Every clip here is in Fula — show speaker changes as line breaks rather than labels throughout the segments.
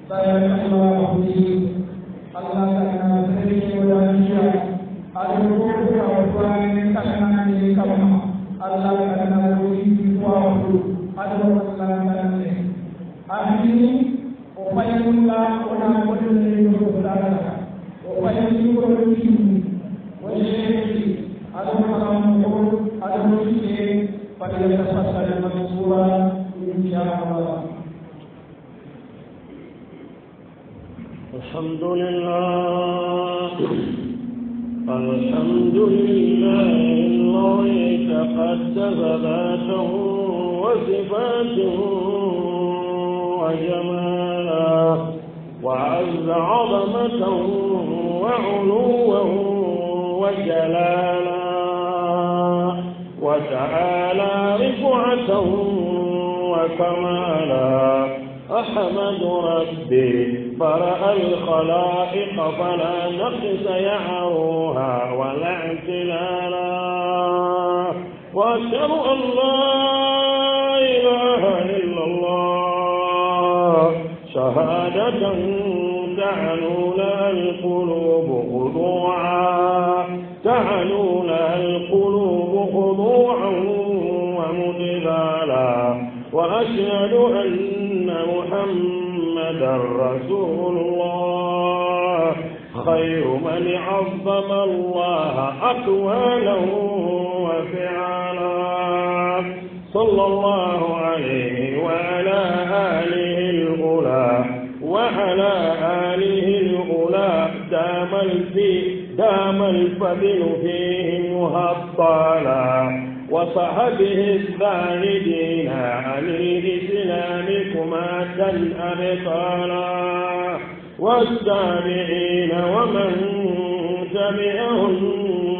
الله به الله كان سيدي ودانيا أدعوك وأفعل كنا لكما الله كان وجيه وأفعل أدعوك الله أهلي وفيد الله ونعبد الله وفيد الله وشيء أدعوك أدعوك فليتفصل المنصورة إن شاء الله.
الحمد لله الذي تقدس ذاته وصفاته وجمالا وعز عظمته وعلوا وجلالا وتعالى رفعة وكمالا أحمد ربي برأ الخلائق فلا نقص يعروها ولا اعتلالا وأشهد أن لا إله إلا الله شهادة تعلو لها القلوب خضوعا خضوعا ومذلالا وأشهد أن محمدا رسول الله خير من عظم الله أقواله وفعالا صلى الله عليه وعلى آله الأولى دام الفضل فيه مهطالا وصحبه الزاهدين عن الإسلام كماة أبطالا والتابعين ومن تبعهم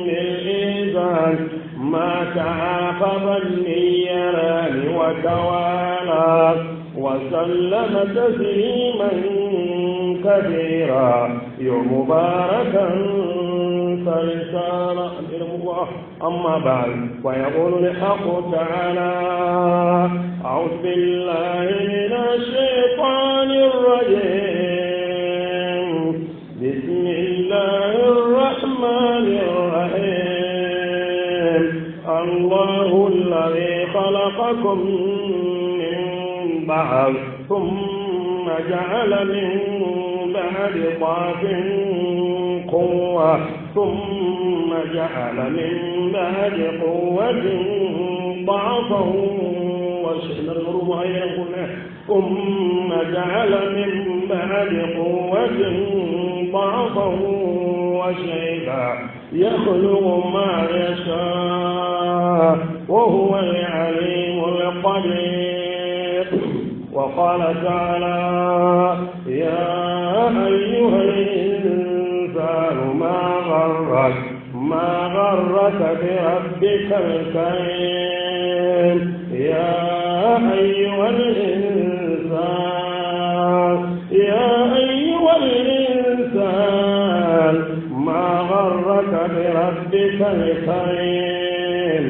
بالإحسان ما تعاقب النيران وتوالى وسلم تسليما كثيرا مباركا فرسالا. أما بعد ويقول الحق تعالى أعوذ بالله من الشيطان الرجيم بسم الله الرحمن الرحيم الله الذي خلقكم من بعض ثم جعل من بعد ضعف قوة ثم جعل من بعد قوة ضعفا ثم جعل من بعد قوة ضعفا وشيبا يخلق ما يشاء وهو العليم القدير. وقال تعالى يا أيها الإنسان ما غرك بربك الكريم يا أيها الإنسان ما غرك بربك الكريم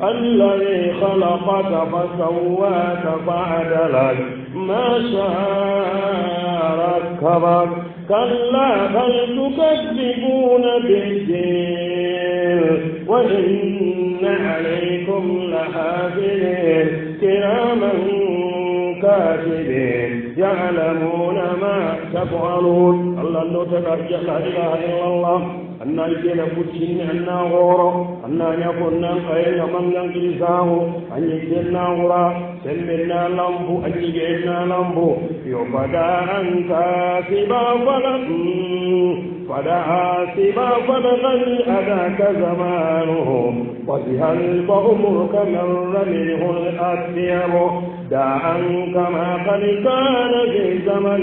الذي خلقك فسواك فعدلك ما شاء ركبك كلا بل تكذبون بالدين وإن عليكم لحافظين كراما كاتبين يعلمون ما تفعلون. الله لو ترجع لا إله إلا الله أن يجينا فتشين أن غورو أن يكون خير من ينقلساه أن يجينا غورا سلمنا لنبو أن يجينا لنبو يفدى أن فدعا فدغل أداك زمانه وسهل فأمرك مر منه الأثير داعا كما قد كان في زمن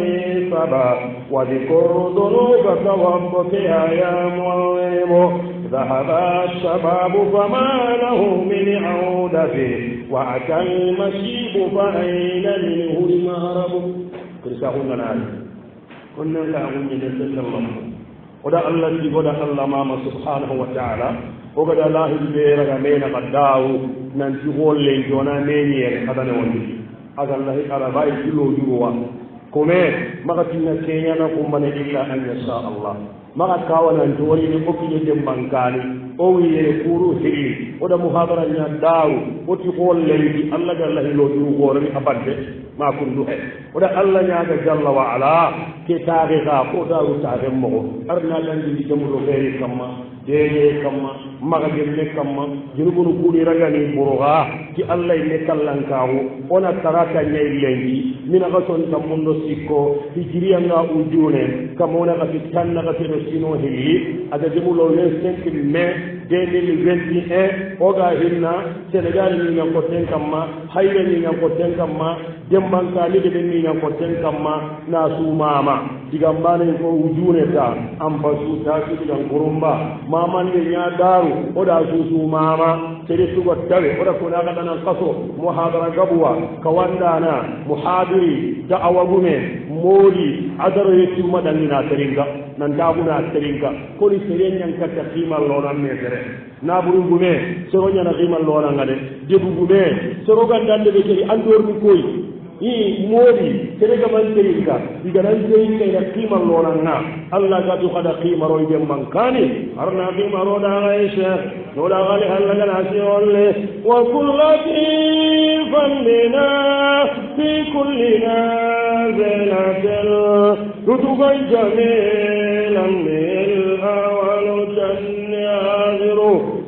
سبا وذكر ذنوبك وابكيها يا معلم ذهب الشباب فما له من عودة وأتى المشيب فأين منه المهرب. كرساهن نال كنا لا أمين الله ودا الله جي ودا الله ماما سبحانه وتعالى ودا الله البير غمينا قداو ننتي هول لين جونا مينير خدنا وندي اغا الله على باي كيلو جوا kome maka tinna kenyana kumbane illa an yasha Allah maka kawana ndori ni okine dembankani o wiye kuru hili oda muhabara nya daru oti ko lendi Allah jalla hilo du gore abadde ma kundu he oda Allah nya ga jalla wa ala ke tariqa ko daru tare mo arna landi di jamulo feri kamma deye kamma maga gelle kamma junubunu kudi ragani buruga ki Allah ne kallankawo ona tarata nyai lendi mina ga son tamundo sikko hijriya nga ujune kamona ga tanna ga tero sino hili ada jamulo le 5 mai 2021 oga hinna Senegal ni nga ko ten kamma hayre ni nga ko ten kamma dembanka ni de ni nga ko ten kamma na su mama digambane ko ujune ta amba su ta su digan kurumba mama ni nya daru oda su mama tere su go tawe oda ko na ga nan qaso muhadara gabwa kawandana muhadiri da awagume modi adaro yetu madanina teringa nan daguna teringa ko ni serenya nkata kimal lona metere na buru gume sero nyana kimal lona ngade debu gume sero gandande be keri andor ni koy i modi terega man teringa digaran teringa ya kimal lona nga Allah ga tu kada kimaro ide mankani arna kimaro da aisha wala gali Allah ga nasiole wa kullati fannina fi kullina zalatil rutuban jamilan lil awalu tanyaziru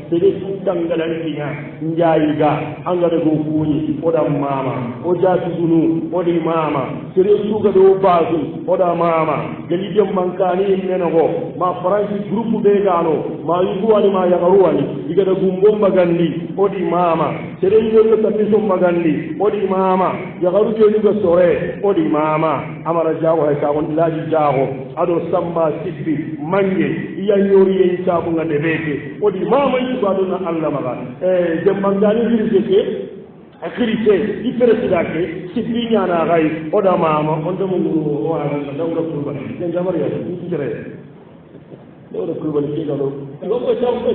sere dangalantiña njayiga angada go kuuñi oɗa mama o jaatugunu oɗi mama sere suga ɗo basu oɗa mama gali jom mankani menogo ma franci groupe ɓe gano ma yuguwani ma yagaruwani igada gumbon magandi oɗi mama sere yollo tapisom magandi oɗi mama yagaru joñuga sore oɗi mama amara jago hay kagon laaji jaago aɗo samba sibbi mange iyañoriyen cabuga deɓeke odi mama yibado na Allah maga jambangani dirike akirite iferesida ke sibbi nyana gai oda mama ondo mu wa dawra kurba ne jamar ya tijere dawra kurba ke galo ko taw ko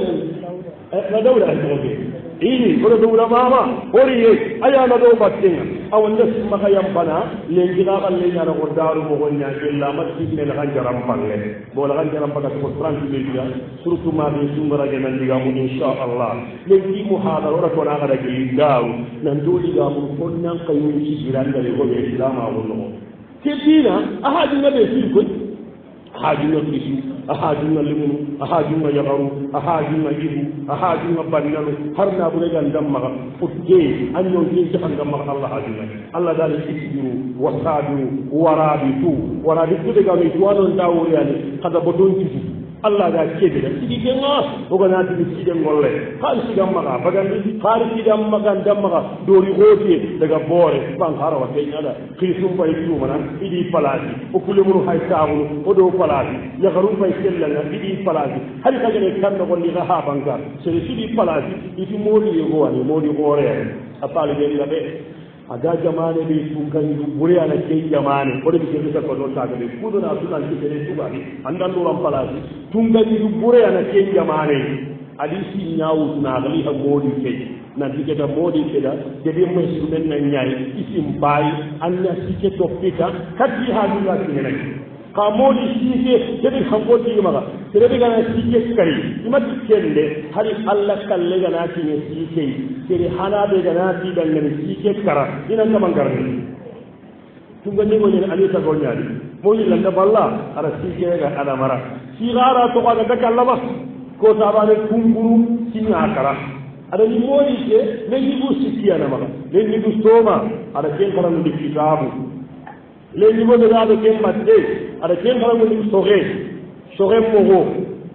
na dawra ko ini ko dawra mama horiye aya na do battinga awon da maka yambana lengi ga balle nyana ko daru mo gonya illa masjid ne la jaram palle bo la jaram paga ko 30 million surtout ma be sungara ge nan diga mu insha Allah lengi muhadara ora ko na ga gi daru nan do diga mu ko nan kayu ci jiranda le ko be islam a wonno ke dina ahadi na be fi ko ahadunga kisi ahadunga limunu ahadunga yagaru ahadunga ibu ahadunga bannalu harna bu regan damma futte anyon ke jahan damma Allah hadina Allah dal isiru wasabiru warabitu de ga mi tuwanon dawuri yani kada bodon kisi Allah ga kebe da sigi kenga oga na tibi sigi ngolle hal sigi maga bagandi hal sigi maga damma dori gote daga bore ban harawa kai nada kisum bai tu mana idi palati o kulemuru hay taawulu o do palati ya garu bai sellanga idi palati hal ka gane kan no ni ga ha banka seri sigi palati idi modi yego ani modi gore apali be labe aga jamane be tunkan buri ala ke jamane o de ke ta ko do ta be kudo na sunan ke ne tuba ni andan do ram palasi tunkan buri ala ke jamane adisi nyaawu na gali ha modi ke na dige da modi ke da de be mai su den na nyaay isim bay anna sike to pita kadi ha du la ke ne ka modi sike de be khangoti maga de be gana sike kari imati kende hari Allah kalle gana ti ne sike sere hana be gana ti dan ne sike kara ina kama garni tunga ne mo ne ali ta gonyali mo ni landa balla ara sike ga ana mara sirara to ga da kallama ko tabane kunguru sinya kara ada ni modi ke ne ni bu sikiya na maga ne ni bu soma ada ken karam di kitabu le ni mo da do ken batte ada ken karam di soge mogo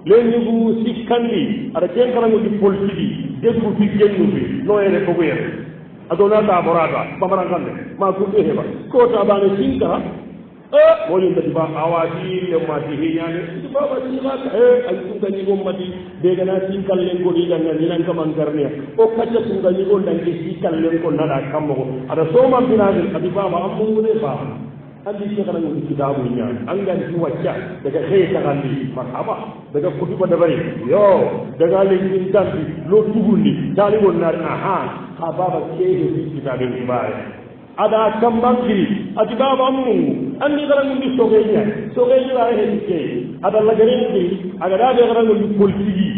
le ni bu sikandi ada ken karam di politi de bu fi gennu bi no ere ko wer adona ta borata bamarangande ma ku de heba ko tabane sinka woni da ba awaji le mati hinyane ba ba ni ma ay tunga ni gommati de gana sin kallen ko di ganga ni nan kam garne o kacce tunga ni gon dan ci kallen ko nada kammo ada so ma binade adi ba ma ammu ne ba andi ci kana ni kitabu nyaan an ga ci wacca daga xey taxandi marhaba daga kutuba da bari yo daga le ni tambi lo tugundi dali won na aha ha baba ke de kitabu ni bare ada kambangiri ati baba mungu andi garan ndi sogenya la heke ada lagarendi aga da be garan ndi politiki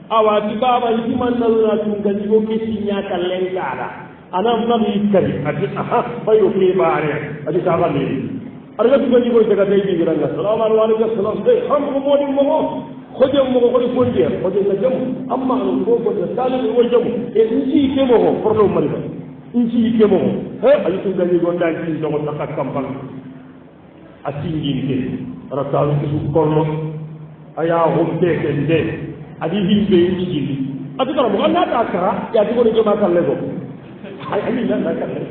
awa ati baba ndi manna tunga ndi ko kisinya kalengara ana nabi kari ati aha bayo ke bare ati sabani arga tunga ndi ko daga dai ndi garan assalamu alaikum assalam dai ham ko modi mo khoje mo ko fonde khoje na jam amma ko ko da salu ko jam e ndi ke mo problème mari inci ke mo he ayi tun gani gonda ci do ko takkat kampal asingin ke ratalu su kollo aya homte ke de adi himbe inci gindi adi kara mo anda ta kara ya di ko de ma kalle go ay ani na kalle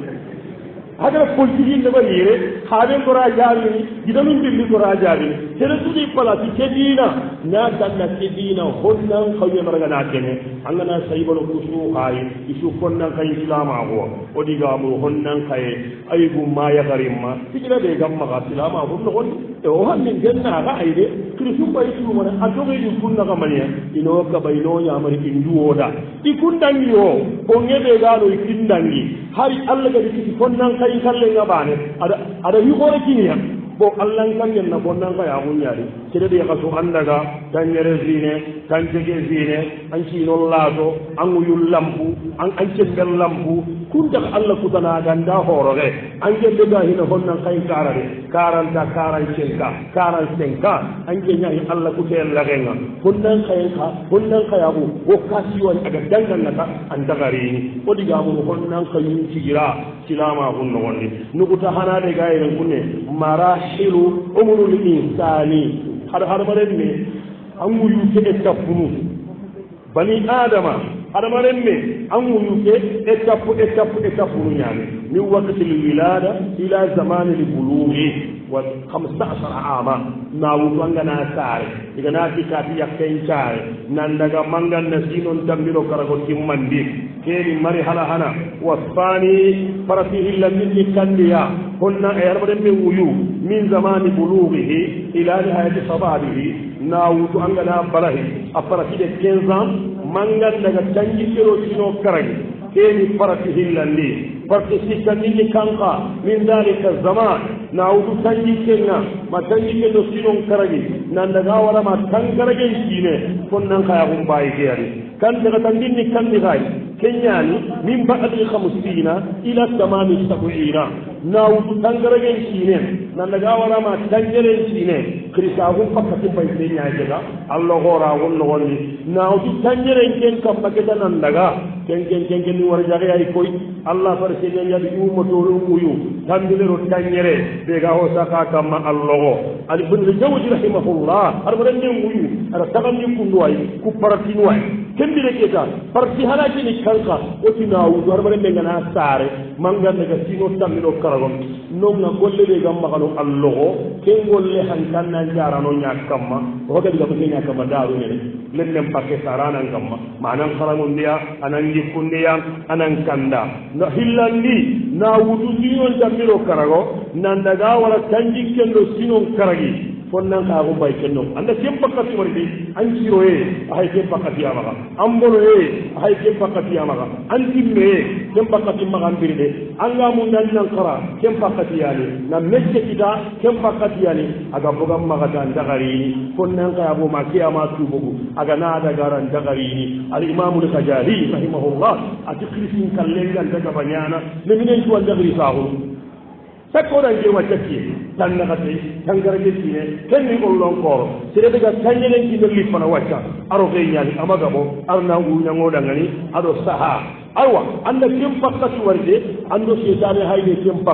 hada politiki ne ba yere habe ko ra jabi gidanum billi ko ra jabi tere tudi pala ti kedina na danna kedina honnan khawye maraga na kene angana saybalo kusu hay isu konnan kay islama go odiga mu honnan kay ay gumma ya garimma tikira be gamma ga islama go no hon e o hanni genna ga ayde krisu bay su mo adoge ni kunna ga maniya ino ka bayno ya mari indu oda ikundangi yo ko ngebe ga no ikindangi hari alla ga dikiti honnan kay kalle ngabane ada hi gore kiniya bo Allah kan yanna bonnan ga ya hunyari sire de kaso andaga tanyere zine tanjege zine an ci non lato an uyul lampu an cembel lampu kunta Allah kutana ganda horoge an gende ga hina honnan kay karare 40 45 an genya hi Allah kutel lagenga honnan kay abu o kasi won aga dangan nata an dagari o diga mu honnan kayun cigira silama hunno wonni nukuta hanade ga yen kunne marahilu umrul insani har maren ne an wuyu ke etapunu bani adama har maren ne an wuyu ke etapunu yani min waqti alwilada ila zaman albulughi wa 15 ama na wutu angana sare diga na tikati yakken sare nan daga mangan nasinon tambiro karago timmandi keri mari hala hana wasfani farasihi lamni kandiya hunna ayarbaden be wuyu min zamani bulughihi ila nihayati sababihi na wutu angana barahi aparati de 15 ans mangan daga tangi kero sino karagi keri farasihi lamni farasihi kanni kanka min dalika zaman na wutu tangi kenna ma tangi kero sino karagi nan daga wara ma tangarage shine kunnan kaya gumbai gari kan daga tangini kan ni gai kenyani min ba'di 50 ila tamami 70 na wutu tangarage shine nan daga wara ma tangere shine krisa gun fakati bai sai ya daga Allah gora wonno wonni na wutu tangere ken kam baketa nan daga ken ni war jage ay koy Allah farse ne ya bi umma to umuyu tambile ro tangere be ga ho saka kam Allah ali bin jawji rahimahullah arba ne umuyu ara tagamni kunduway ku paratinway kembire keta parti halaki ni kanka otina wudu arba ne ngana sare manga daga sino tamiro karagon non na golle be gamma kanu Allah ken golle hankan nan jarano nyakamma o ga diga be nyakama daru ne len nem pakke sarana ngamma manan kharamun dia anan jikundiya anan kanda no hillandi na wudu sino tamiro karago nan daga wala tanji kendo sino karagi fonnan ka go bay kenno anda kem pakati wardi an ciroye ay kem pakati amaga ambono ay kem pakati amaga antimme kem pakati maga birde anga mun dan nan kara kem pakati yani na mecce kita kem pakati yani aga bogam maga dan dagari fonnan ka go makiyama tubugo aga na da garan dagari al imam al khajali rahimahullah atiqrisin kallengan daga banyana ne minen tuwan dagari sahu sakkoɗan je waccati tan nakate tangarage tine kenni ollon kooro sere daga tañelen kine lippana wacca aro fe ñaani amaga bo arna uñangoɗangani aɗo saha aywa anda kem pakkati warde ando setane hayde kem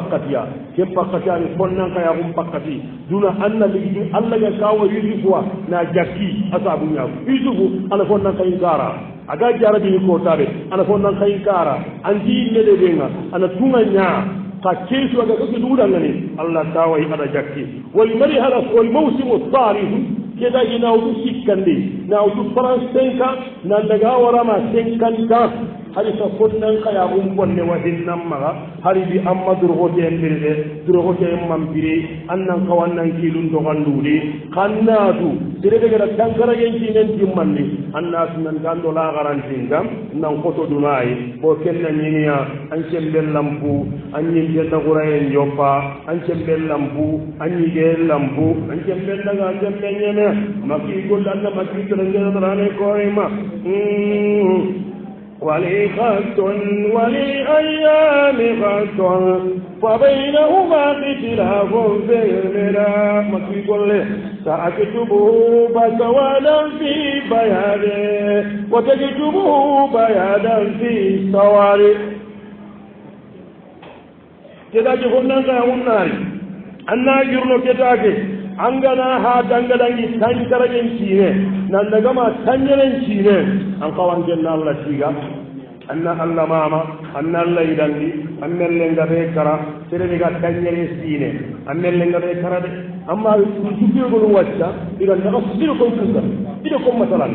pakkati ani fonnankayagum pakkati duna anna ligidi allah ga kawo yusufuwa na jakki asabu ñaago yusufu ana fonnankayin kara aga jarabini kotaɓe ana fonnankayin kara anti yimmede ɓenga ana tunga ñaa ka keesu aga ko duudangani allah taway aɗa jakki wali mari hara wal mawsimu tarihu keɗagi nawdu sikkandi nawdu 35 ans nan daga warama 50 ans hari sa fonnan kaya bonne wahinnan maga hari bi amma durgote en birde durgote en mampiri annan kawannan kilun to gandude kannatu tere de gara tankara gen ci nen timmandi annas nan gando la garantin dam nan koto dunai ko kenna nyiniya an cembel lampu an nyin de tagurayen joppa an cembel lampu an nyige lampu an cembel daga cembel nyene maki ko danna maki tere ngena rane ko ima ولي خط ولأيام خط فبينهما اختلاف في الملا مكي يقول سأكتبه بسوادا في بياده وتكتبه بيادا في سواره كذا جهنم كهنم أنا يرنو كذاك angana ha dangadangi tankaragen cine nan daga ma tanyaren cine an kawan janna Allah tiga anna Allah mama anna Allah idandi annelle ngare kara tere diga tanyere cine annelle ngare kara de amma su jibe golu wacca diga na asir ko tuga diga ko masalan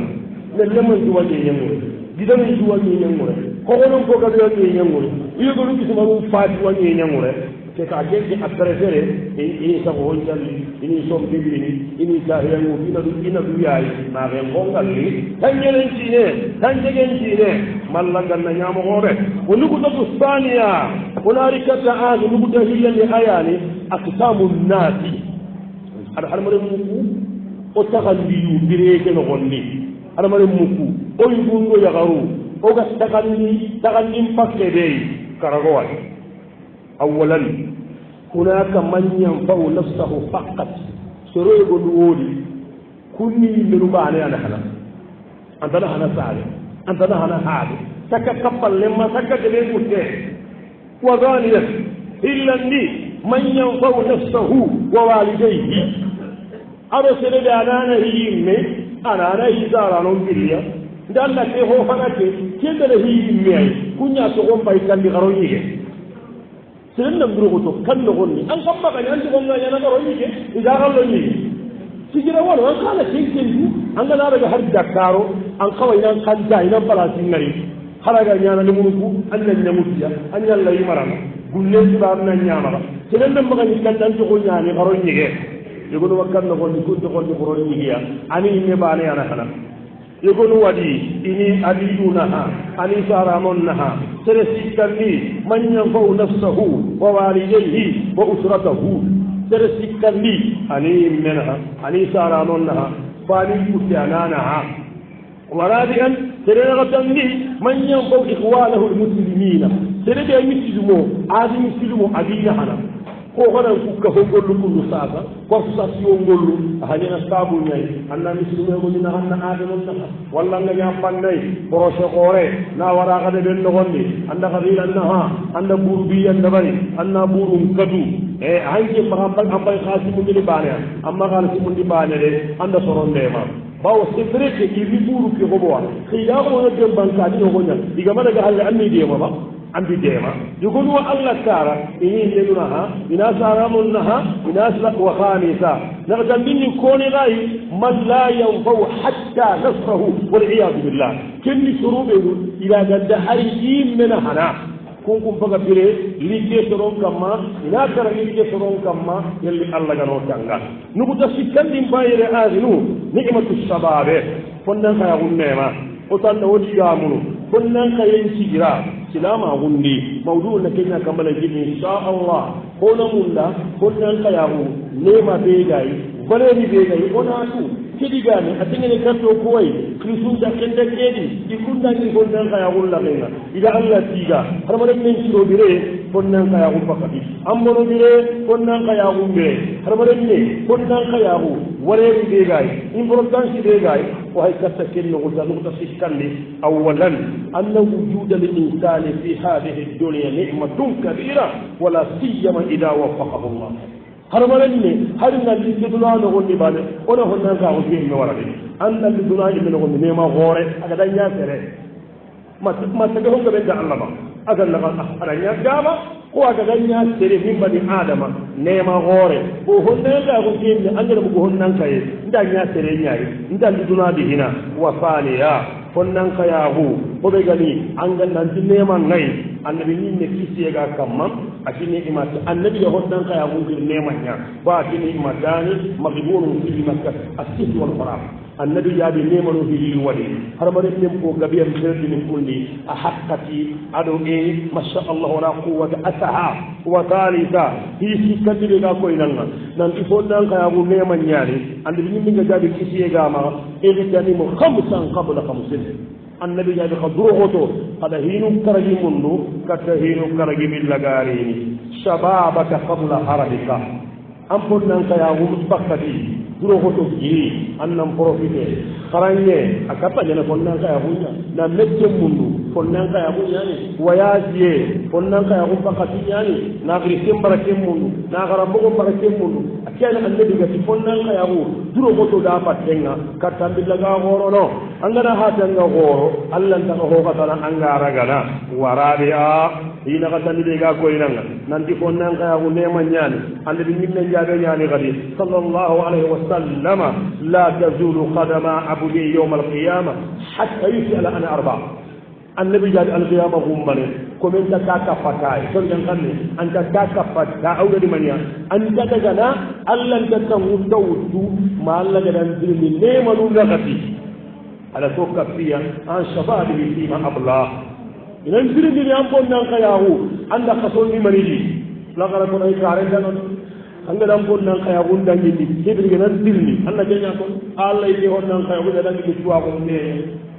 ne lemon duwa ne nyango diga ni duwa ne nyango ko gonon ko ga ne nyango iyo golu kisuma mu faati wa ne nyango c'est à dire que après ini sabo honjali ini som bibini ini tahiyangu ina du yaay ma re ngongalli tanyelen cine mallagan na nyamo gore wonu ko to spania onari kata azu nugo to hilani ayani aqsamun nasi har mare muku o taxandi yu direke no gonni har mare muku o yungo yagaru o ga taxandi pakke dey karago أولا هناك من ينفع نفسه فقط سروي قلولي كوني من بعدي أنا هنا أنت هنا سعد أنت هنا حاد سكت قبل لما سكت ليه متى وغاليا إلا أني من ينفع نفسه ووالديه أرسل أنا هيمي أنا هي زارانون بليا دالنا كه هو فناك كده هيمي كوني أسوم بايكان بغرونيه سلنا بروغتو كان نغني أن قبّا كان أنت قمنا يانا كرويك إذا غلو ني سيجينا وانا أن قال شيء كنتو أن لا رجع هرب دكارو أن قوينا كان جاينا بلاسين نري خرجا يانا نمرقو أن نموتيا أن يلا يمرنا قلنا سبارنا نيامرا سلنا مغني كان أنت قلنا يعني كرويك يقولوا وكان نغني كنت قلت كرويك يا أني نباني أنا هنا يقول ودي إني أدينها أني سارامونها سرسكني من ينفع نفسه ووالديه وأسرته سرسكني أني منها أني سارامونها فاني كتانانها ورابعا سرغتني من ينفع إخوانه المسلمين سرغ مسلمو عادي مسلمو أدينها ko hana ku ka gollu kullu sasa ko association gollu hanyana sabu nyai anna mislume ko dina hanna adamon ta walla nga nya pandai borosho gore na wara ga de ben gondi anda khadila annaha anda burbi anda bari anna burum kadu e hanke mahambal ambay khasimu ni bane amma khasimu ni bane de anda soronde ma bawo secret ki bi buru ki gobo khiya ko na dem banka ni ko nya diga ma daga halle anni de ma ba andi dema yugunu Allah tara ini ledunaha ina saramunha ina asla wa khamisa naqdan minni koni rai man la yanfa'u hatta nasrahu wal iyad billah kinni shurube ila gadda hari min hana kun baga bire liggé soron kamma ina tara liggé soron kamma yalli Allah gano tanga nugo tasikandi bayre azinu ni'matu shababe fondan kaya gunnema o tan wodi gamunu fondan kayen sigira silama gundi mawdu na kenya kamala jini insha Allah hono munda fondan kayahu nema begai valeri begai ona tu kidigani atengene katto koy krisun da kende kedi ikunda ni fondan kayahu la menga ida Allah tiga har ma den siro dire fondan kayahu fakati ammono dire fondan kayahu be har ma den ne fondan kayahu valeri begai importance begai wa hay katta kenno gudda nukta sikkandi awalan anna wujuda lil insani fi hadhihi ad-dunya ni'matun kabira wala siyama idha waffaqahu Allah harmalanne harina liduna no gonni bale ona honna ka ko mi warade anda liduna ibn gonni ne ma gore aga danya sere ma taga honga be da Allah ma aga la ara nya gama ko aga danya sere min bani adama ne ma gore ko honna ka ko mi anda ko honnan kai nda nya sere nyaari nda liduna bi hina wa faniya fonnan kayahu ko be gani an ga nan ne man ngai annabi ni ne kisi ga kamma atini imat annabi ya hoddan ka ya gundir nemanya ba atini imatani maghbunun fi makkah as-sitt wal faraq annabi ya bi nemanu fi wali har ma dem ko gabiya serdi min kulli a haqqati ado e masha Allah wala quwwata asaha wa thalitha hi kadire ga ko inanga nan ifo dan ka ya gu nemanya ni andi ni nga jabi kisiye ga ma e bitani mo khamsan qabla khamsin annabi ya bi khadruhu qad hinu karagi mundu kata hinu karagi bil lagarini shababaka qabla haradika ampon nan ka ya gu bakati duro hoto jiri annam profite karanye akapa jana fonnan ka ya hunya na mecce mundu fonnan ka ya hunya ni wayaje fonnan ka ya hu bakati yani na grisim barake mundu na garambo barake mundu akena annabi ga fonnan ka ya hu duro hoto da patenga katambi laga goro no angana hatanga goro allan ta ho ka tan angara gana warabi'a ina ka tan diga ko inanga nanti fonnan ka ya hu ne manyani annabi minne jabe yani gadi sallallahu alaihi wasallam لا تزول قدم عبدي يوم القيامة حتى يسأل عن أربع النبي جاء القيامة هم من كمن تكاكا فتاي سنجن قلني أنت تكاكا فتاي أولى لمنيا أنت تجنا ألا تتنغل دوتو ما ألا جنزل من نيمة لغتي على توقف فيها عن شبابه فيما أبلاه ينزل من ينبون ننقياه عند قصول من يجي لغرة من أيكارين anga dan bon nan kaya gunda ni hebri nan dilni alla janya ko alla yi hon nan kaya gunda dan ni tuwa ko ne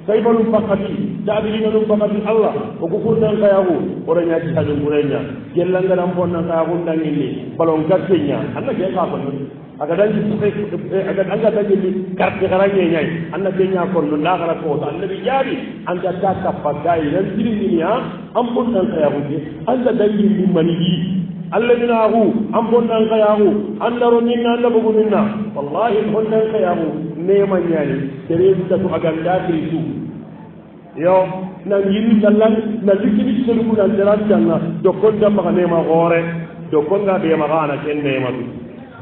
sai balum fakati dabi ni balum fakati Allah ko ko nan kaya go ora nya ci hadu gurenya gella nga dan bon nan kaya gunda ni balon gatsenya alla je ka ko aga dan ci sai aga anga tan ni karte garanye nyai alla janya ko no la gara ko annabi yari anda ta ka fadai nan dilni ya am bon nan kaya go alla dan ni manigi الذين هو أمبون نانكياهو أندرو منا نبغو منا والله هون نانكياهو نيما نيالي تريد تتو أغندات ريسو يو نانجين جلان نزيكي بيشتركو نانجرات جانا دوكون جمع نيما غوري دوكون غا بيما غانا كن نيما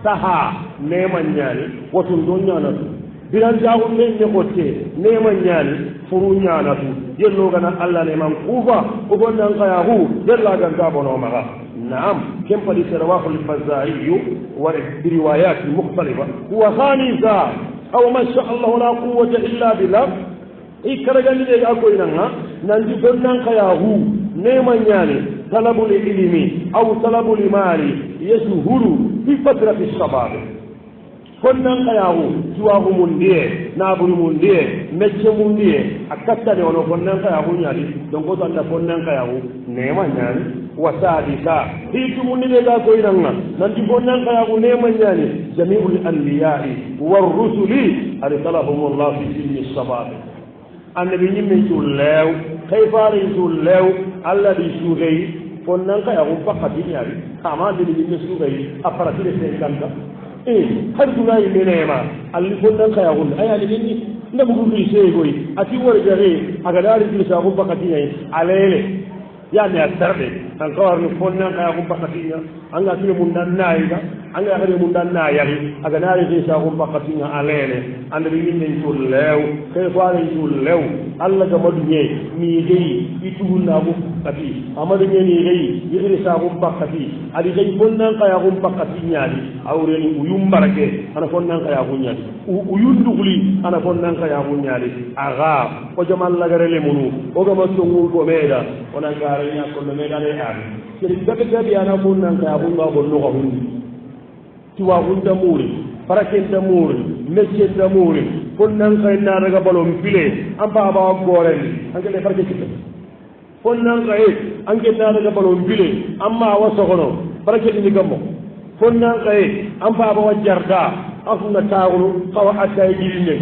سها نيما نيالي وطن دنيا نتو biran jawu ne kote neman nyani furu nyana tu yello gana alla ne man kufa ko gonnan kaya hu yalla gan ta bono maga na'am kem pali rawahu al-fazai wa riwayat mukhtalifa wa khanisa aw ma sha Allah la quwwata illa billah ikara ni de ko inanga nan di gonnan kaya hu neman nyani talabul ilmi aw talabul mali yashhuru fi fatrati shabab fonnan kayawo tuwahu mun diye naburu mun diye mecce mun diye akatta ne wono fonnan kayawo nyaali donc ko tanda fonnan kayawo nema nyaali wasadika hitu mun ne ga ko inanga nanti fonnan kayawo nema nyaali jami'ul anbiya'i war rusuli arsalahum Allah fi sinni sabab annabi nyimme tulew kayfari tulew alladhi sugay fonnan kayawo fakati nyaali kama de nyimme sugay aparati de 50 har duna yi nema alli fonnan kaya gun aya ni ni na bugu ni sai goyi ati war gare aga dari ni sa ko bakati ne alele ya ne atarbe an ko war ni fonnan kaya gun bakati ne an ga tire mun dan nayi ga an ga hare mun dan nayi aga dari ni sa ko bakati ne alele and bi min ni to lew kay faare to lew alla ga madu ne mi dei itu na bu kati amadu ne ni dei yiri sa ko bakati ali dei fonnan kaya gun bakati nyaali awreni uyum barake ana fonnan kaya gunyali uyunduguli ana fonnan kaya gunyali aga o jamal lagarele munu o gama songu ko meda ona gare nya ko meda le ari kiri daga gabi ana fonnan kaya gunga bonno ko hundi tiwa hunda muri barake da muri mecce da muri fonnan kaya na daga balon file an ba ba gore an ke le barake kitta fonnan kaya an ke na daga balon file amma waso kono barake ni gammo fonnan kay an baba wajarda afuna taawru xawa atay jirine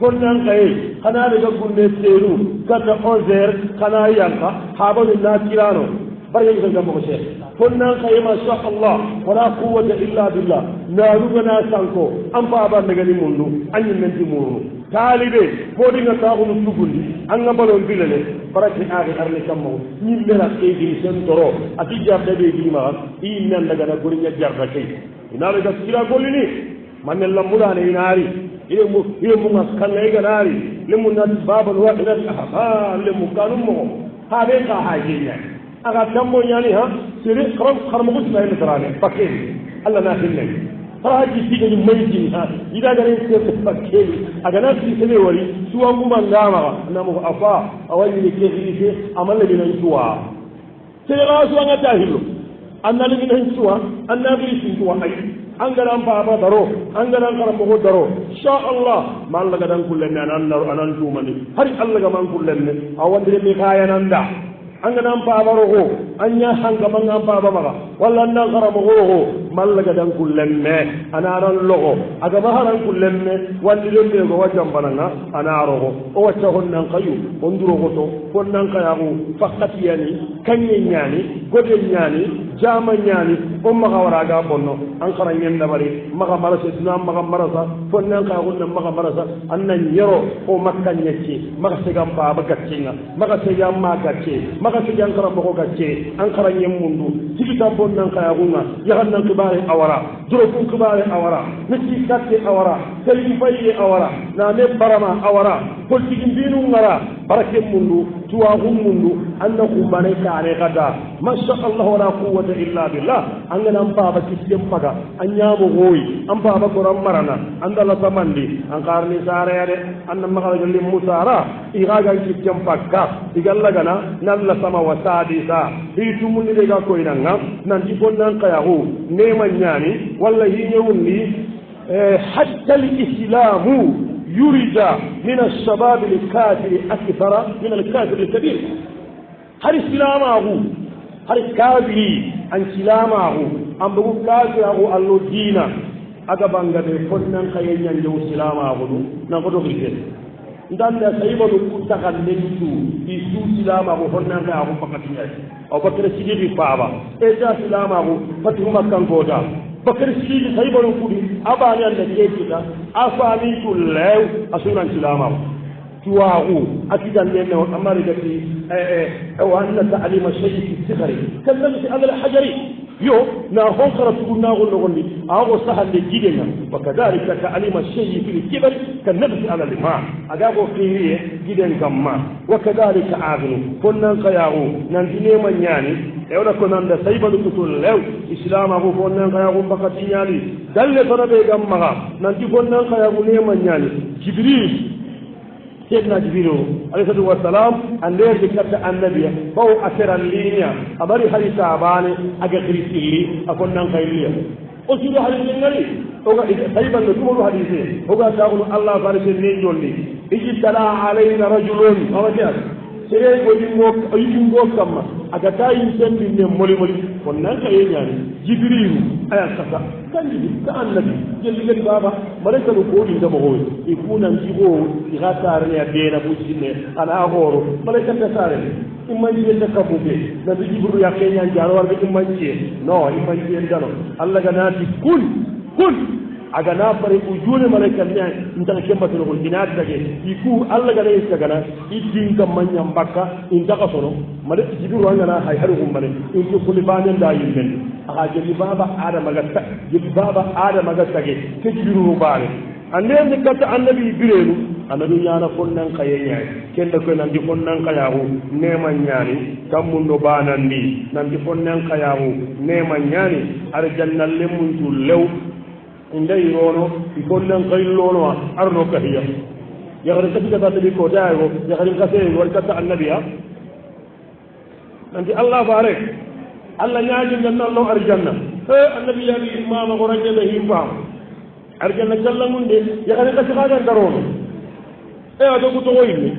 fonnan kay xana daga gunne seenu kata 11h xana yanka habanu na kirano bari ngi ngam ko cheikh fonnan kay ma sha Allah wala quwwata illa billah na rugana sanko an baba daga ni mundu anyi menti muru talibe ko dinga taawru tugundi an nga balon bilale baraki aari arne kammo ni mera e di sen toro ati jarde be di ma i nan daga na gurinya jarda kay ina daga sira golini manne lambula ne inaari ile mu ngaskan ne ganari le mu nat babal wa ila ha le mu kanum mo ha be ka ha jinya aga tambo nyani ha sere kharam ko sai ne tarane pakke Allah na hinne faraji tiga ni mayji ha ida gare se pakke aga na ti sebe wari suwa nguma ngama na mo afa awani ne ke rife amalla ni nan suwa sere ga suwa ngata hillo annali ni nan suwa annabi suwa ai angaran baba daro angaran karam ko daro insha Allah man laga dan kullen anan tumani hari Allah ga man kullen awandire mi kayananda anganan baba rogo anya hanga bangan baba maga walla nan karam ko man laga dan kullen anaran logo aga baharan kullen wandi don de go wajam bananga anarogo o wacca honnan kayu onduro goto honnan kayago fakati yani kanye nyani gode nyani jama nyani o maga waraga bonno an karan yenda bari maga marasa dina maga marasa fonnan ka gunnan maga marasa annan yero o makkan yace maga segam baba gaccinga maga segam ma gacce maga segam karam ko gacce an karan yem mundu tibita bonnan ka gunna yahannan kibare awara duro kun kibare awara nati katte awara sai fayi awara na ne barama awara politikin binu ngara barake mundu tuwa mundu annahu malaika ne kada masha Allah wala quwwata illa billah an ga nan baba kisken paga an yamo goyi an baba koran marana an dala samandi an karni sare yade an nan magala jalli musara igaga kisken pakka igalla gana nan la sama wasadisa hitu mun de ga koy nan nan di bonnan kayahu ne manyani wallahi nyewundi hatta al-islamu يرجى من الشباب الكافر أكثر من الكافر الكبير هل سلامه هل كافري أن سلامه أم بقول كافره الله دينا أجابان قد فنن خيرنا جو سلامه نقول غير dan da sai ba ku ta kallin su isu silama ko honnan da abu fakati aw bakre sidi fa ba e ta silama ko fatu makkan goda bakar sidi sai ba ku di abani da ke kita afani kullu asunan silama tuwahu akidan ne amari da ti wa anna ta'lima shay'i fi sighari kallam fi al-hajari yo na honkara tuguna gollo gondi ago sahande gidenga wakadhalika ta'lima shay'i fi al-kibar kan nafsi ala al-ma aga go khiriye giden kamma wakadhalika agnu konnan kayago nan dine manyani e wala konan da saybal kutul lew islam ago konnan kayago bakati nyali dalle torabe gamma nan di konnan kayago ne manyani jibril سيدنا جبريل عليه الصلاه والسلام ان ليه كتب النبي فهو اثر اللينيا ابري حديث اباني اغريسي اكون نان خيليه وسيدو حديث النبي هو سيبا نقول حديثه هو قال الله بارك لي جولي يجي تلا علينا رجل ما جاء sere ko yimmo kamma aga tayi sembi ne moli kon nan kay ñaan jibril aya saka kanji ka annabi jelli gadi baba malaika ko di ndamo hoy ikuna njigo igatare ya bena bu cinne ana horo malaika ta sare immanji ta kabube na bi jibril ya kenya jaro war bi immanji no immanji ndano allah ga nati kun aga na pare ujune malaika ne ndana kemba to ko dinat tage iku alla ga lay sagana idin kam manyam bakka indaka sono male jibiru wanga na hay haru male into kulibane da yimen aga jeli baba adama ga ta jeli baba adama ga tage ke jibiru bare ande ne kata annabi birenu annabi yana fonnan kayenya kenda ko nan di fonnan kayahu ne manyani kamundo banandi nan di fonnan kayahu ne manyani arjannal lemun tulew indai rono ikollan qaylono arno kahiya ya gari katika tabi ko daayo ya gari kase wal kata annabiya nanti allah barik allah nyaaji janna lo arjanna annabi ya bi imama ko rajala himba arjanna jallamunde ya gari kase ga darono ado ko to woyni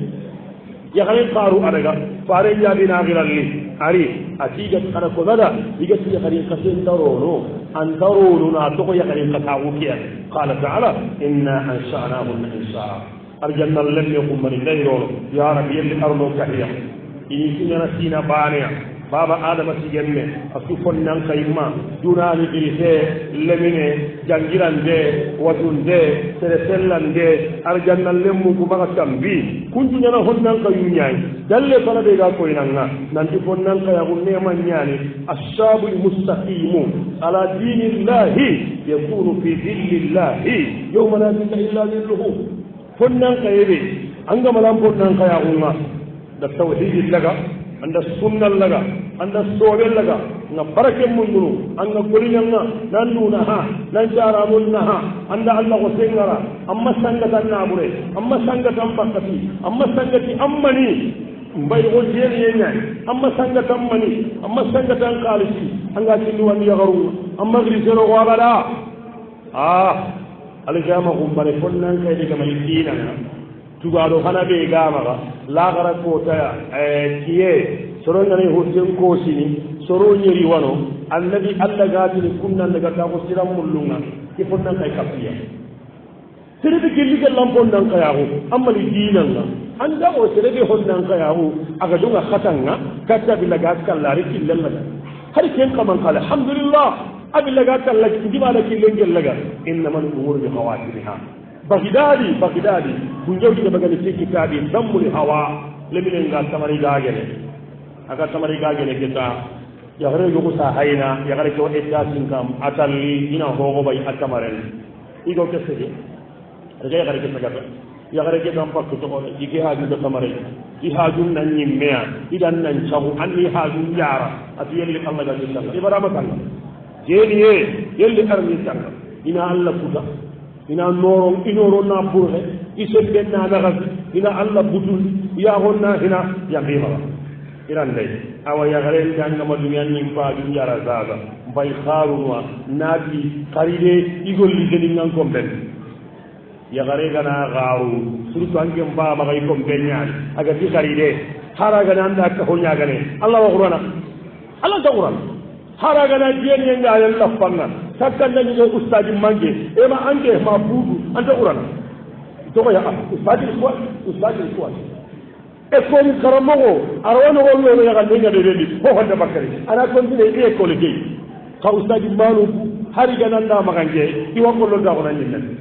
ya gari qaru adaga fare ya bi nagiralli ari atiga kana ko dada digati ya gari kase darono أنظروا ناتقوا يقرين قطعوكيا قال تعالى إنا أنشأناهن إنشاء أرجلنا لم يكن من الليل يا رب يلي أرنو كهيا إن كنا نسينا بانيا بابا آدم سيجنة أسفن ننقيما دوناني إليه لمنه جنجران دي وطن دي سرسلان دي أرجلنا لم يكن بي كنت نانا هن ننقيما دل فلا ديغا كوينانا نانتي فن ننقيما نيما نياني الشاب المستقيم على دين الله يكون في ظل الله يوم لا ظل إلا ظله فن ننقيما أنغم لام فن ننقيما ده التوحيد لغا عند السنة لغا anda soɓel laga nga barake mundunu anga goliñanga nan nuna ha nan jaramunna ha anda allah ko sengara amma sangatan naɓure amma sangatan bakkati amma sangati ammani mbay ko jeeni ye ñaani amma sangatan mani amma sangatan kalisi anga cinni wandi yagaru amma grisero ko aɓaɗa alikama kumbane fonnan kayde gamay dinanga tugaɗo hana ɓe gamaga lagara kotaya kiye soro ngane hotten kosini soro ñeri wano annabi allah gatini kunnandagata ko siran mullunga ke fonnan kay kappiya serebe gellige lampon kayahu amali dinanga anda o serebe honnan kayahu aga dunga khatanga katta billaga kallari killallaga hari ken kaman kala alhamdulillah abillaga kallaki jibala killengel laga innamal umuru bi khawatiriha bagdadi kunjawdi da bagani ci kitabi dammul hawa leminen ga tamari gagene aga tamari gagene kita ya gare go sa hayna ya gare ko etta sinkam atalli ina hogo bay atamaren igo kesede rega gare ke tagata ya gare ke dam pakko to igi haaju do tamare di haaju nan nyimmea idan nan chawu anni haaju yara ati yelli Allah ga inshallah ibarama tan jeni yelli armi tan ina Allah kuda ina noron inoro na burhe isebe na daga ina Allah budul ya honna hina ya biha iran dai awa ya gare tan na maduniyan nim pa dun yara zaga bay kharunwa nabi qaride igol li geni ngan ko ben ya gare gana garu surtu ange mba ma gay ko ben nyaani aga ti qaride hara gana anda ka honya gane Allah wa qur'ana Allah ta qur'an hara gana jeni nga ya lafanna sakkan dañu ko ustadi mangue e ma ange ma buudu anta urana to ko ya ustadi ko e ko mi karamogo arwono ko lo ya gande ngade rendi ko honda bakari ana continue e ko le gey ka ustadi malu hari gananda maganje i wango lo da ko nanyen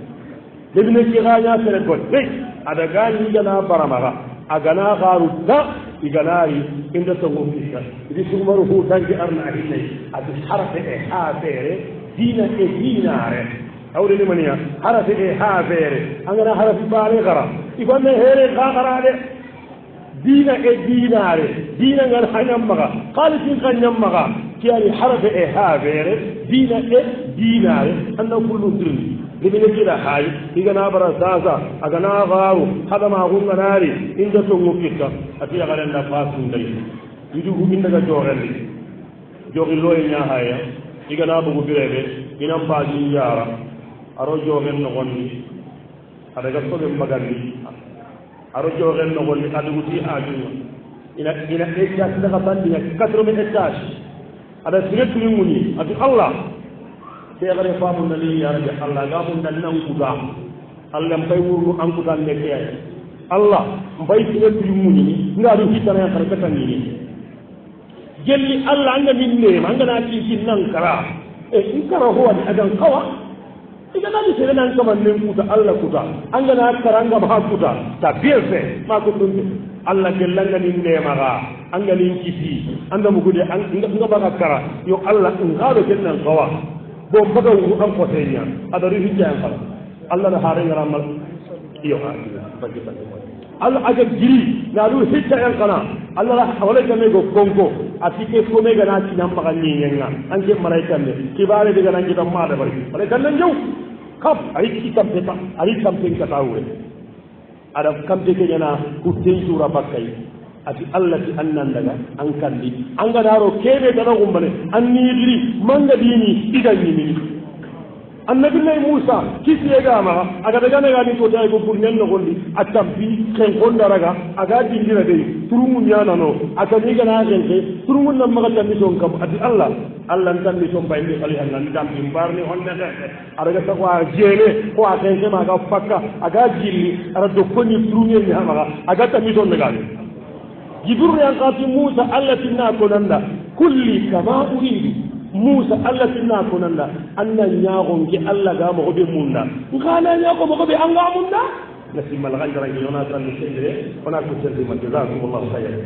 de bi ne ki gaanya sere ko hey ada gani gana baramaga agana garu da iganari inda to mo fika idi sumaru hu tangi arna hinay adu harafe e ha bere dina e dinare awre ni maniya harafi e havere angana harafi baale gara igonne here gagarade dina e dinare dina ngal hanyammaga qalitin kanyammaga kiani harafi e havere dina e dinare anna kullu dirni libine kila hay igana bara sasa agana garu hada ma gunga nari inda to ngukita atiya garenda fasu ndai idu huminda ga jorelli jogillo e nyahaya igana bugu birebe inam baji yara aro jogen no gonni adaga sobe magandi aro jogen no gonni aduguti aju ina etage daga bandi 80 étage ada siretu nguni ati Allah te gare famu nali ya rabbi Allah ga mun dan nan kuga Allah mbay wuru an kuga nekke ay Allah mbay siretu nguni ngadu hitana xarkatan ni jelli Allah anga minne anga na ci nan kara e in kara huwa da adan kawa idan na ce nan kaman ne kuta Allah kuta anga na karanga ba kuta ta biye ma ko dun Allah jellanga minne maga anga lin kiti anga mu gude anga ba kara yo Allah in gado nan kawa bo baga wu an ko tenya adari hijja en kala Allah da hare ngaramal yo ha Allah aga jiri na du hijja en kala Allah wala kame go kongo atike ko me gana ci nam maga ni nyenga anke malaika ne kibare de gana ngitam ma da bari malaika nan jew kap ari ci kam peta ari kam pen ka tawwe ada kam de gana ku ten sura bakay ati Allah ti annan daga an kandi an ga daro kebe da gumbane an ni diri manga dini idan ni annabi nay Musa kisi e gama aga daga na gani to tay ko pour nenno gondi atambi ken gonda raga aga dindira dey turumu nyana no aka ni gana gente turumu nam maga tambi son kam ati Allah tambi son bayni khali hanan dam imbarni honne de araga ta wa jele ko aten se maga fakka aga jilli ara do koni turumu ni hamaga aga tambi son daga jibril yan qati Musa allati na konanda kulli kama uridu Musa Allah tinna kunanda anna nyaagon ki Allah ga mo be munda ngana nyaako mo be anga munda nasimal ghayra yona tan sindre ona ko sirri ma jazakumullah khayran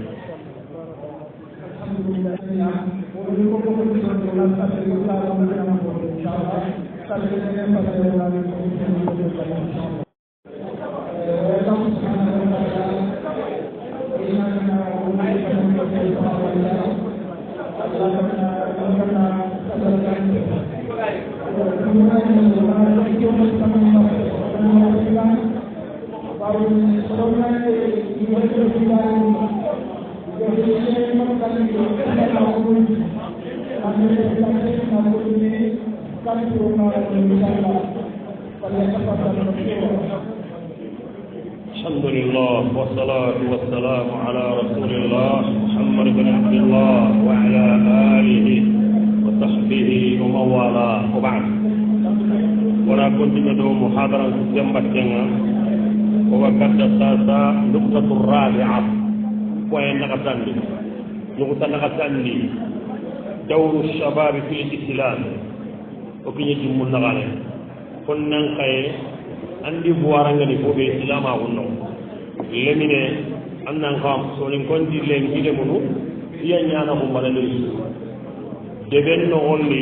الحمد لله والصلاة والسلام على رسول الله محمد بن عبد الله وعلى آله وصحبه ومن والاه وبعد ولا كنت ندعو محاضرة جنبتنا وقد ساسا نقطة الرابعة وين نقطني نقطني دور الشباب في الإسلام وكي يجب النغالي كنا نخير andi buwarangani foɓe silama wunno lemine annan kam sonin konti len hide munu iya ñana ko mbaɗaniri deɓen no holli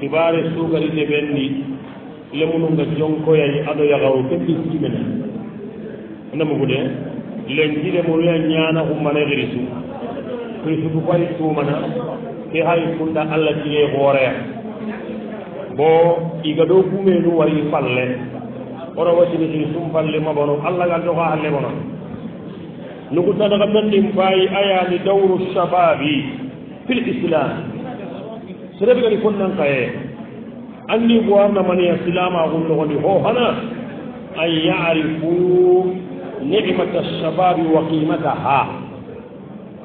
kibare sugari deɓen ni lemununga jonkoyayi aɗo yagaru kembi simene namugude len hide munu iya ñana ko mbaɗaniri su krisuku fay tumana ke hay funda allah tiye hooreya bo iga ɗo kumenu wari falle ora watini ɗin sumpalle mabono allah gal doga halle bono nugu tadaga tanɗin fayi ayani dawru shababi fil islam sereɓe gani fonnan kaye anni bo arna maniya silama gunnogondi ho hana an yarifu nicmata shababi wa qimataha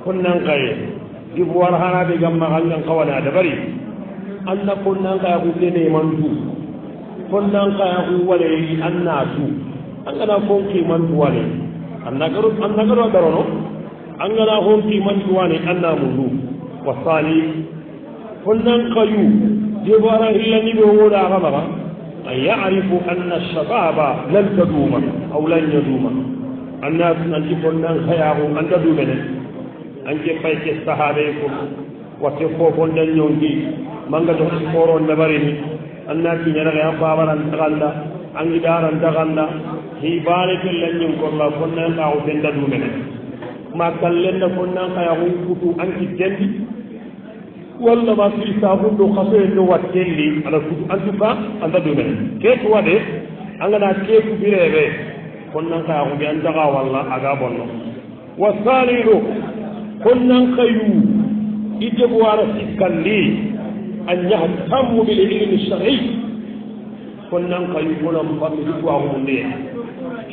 fonnan kaye ivoir hanaɓe gammagangan kawana dabari anna fonnan kaya kudene mantu fonnan kaya ku wale annatu angana fonki mantu wale annagaro darono angana fonki mantu wale anna mundu wasali fonnan kayu jebara hillani be woda gaba an ya'rifu anna ash-shababa lan taduma aw lan yaduma annas nanti fonnan kaya ku anda dumene anje pay ke sahabe ko wate fofon dan nyongi manga do koron dabari ni annati nyara ya babaran tagalla angi daran tagalla hi bare kellanyin kolla konna ka o tenda dumene ma kallen da konna ka ya hukutu anki dendi walla ma fi sabundo khaso do watelli ala kutu antuka anda dumene ke to wade angana ke ku birebe konna ka ya bi andaga walla aga bonno wasaliru konna kayu ite buwara sikalli أن يهتموا بالعلم الشرعي كنا نقول نفهم دعاء منيع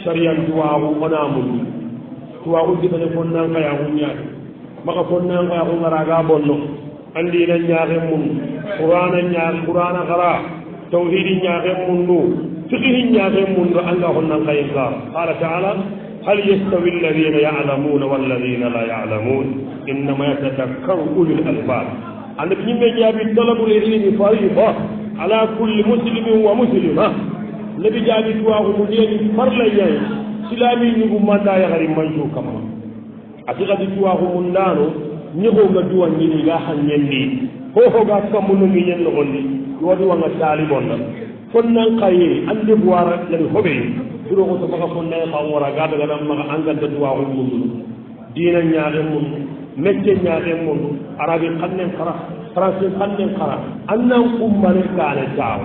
شريعة دعاء منامل دعاء دبنا كنا نقول ما كنا نقول راجع بنو عندنا نياهم من قرآن نياه قرآن قرأ توحيد نياهم منو فقه نياهم منو أننا كنا نقول قال تعالى هل يستوي الذين يعلمون والذين لا يعلمون إنما يتذكر أولي الألباب عندك نيمة جابي طلب العلم فريضة على كل مسلم ومسلمة نبي جابي تواه مدين فرلا ياي سلامي نيغو ماتا يغري منجو كما أتغادي تواه مندانو نيغو غدوا نيني غا حنيندي هو غا كامونو مينين لغولي يودو وانا سالي بوندا فنان قايي عندي بوار لي خوبي دورو ko to fonna ma wora gada gada ma angal de تواه مندو دينا ñaare mun métier ñaare mun arabe xannen xara français xannen xara annan ummane kaane taaw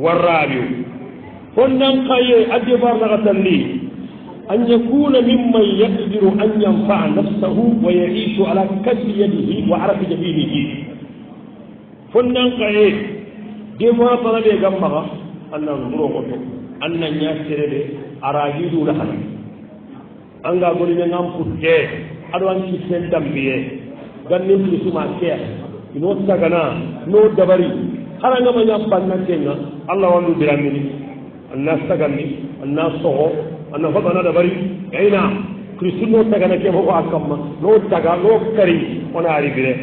warrabiu fonnan kaye adde barnaga talli an yakuna mimman yaqdiru an yanfa'a nafsahu wa ya'ishu ala kasbi yadihi wa arafi jabinihi fonnan kaye defa tana be gammaga annan duro goto annan ñaserede aragidu lahana anga goni ne ngam putte ado an ci sen dambiye ganni ci suma ke no sagana no dabari haranga ma nyam banna kenga allah wandu biramini anna sagani anna soho anna fadana dabari ayna kristino sagana ke bo akamma no taga no kari ona ari bire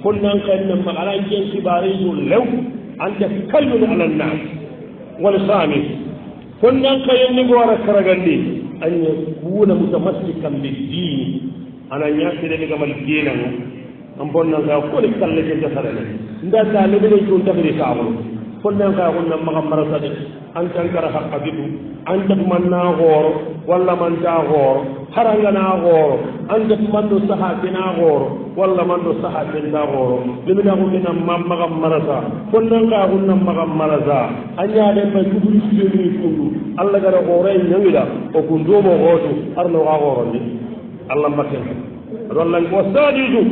fonnan kanna ma ala jen sibare yu lew anta kallu ala nas wal khamis fonnan kayen ni go ara karagandi أن يكون متمسكا بالدين أنا ناسي لك ما الدين أم بنا كل كل شيء تسرنا ده سالم لي كون تبري كامل fonnan ka hunna maga marasade an tankara haqqaditu an tatmanna goro walla man ta goro haranga na goro an tatmando sahatina goro walla man do sahatin ta goro limina hunna maga marasa fonnan ka hunna maga marasa anya de ma kuburi sibeni kundu alla gara goro en nyawila o kundo mo goto arno ga goro ni alla makken rollan ko sadidu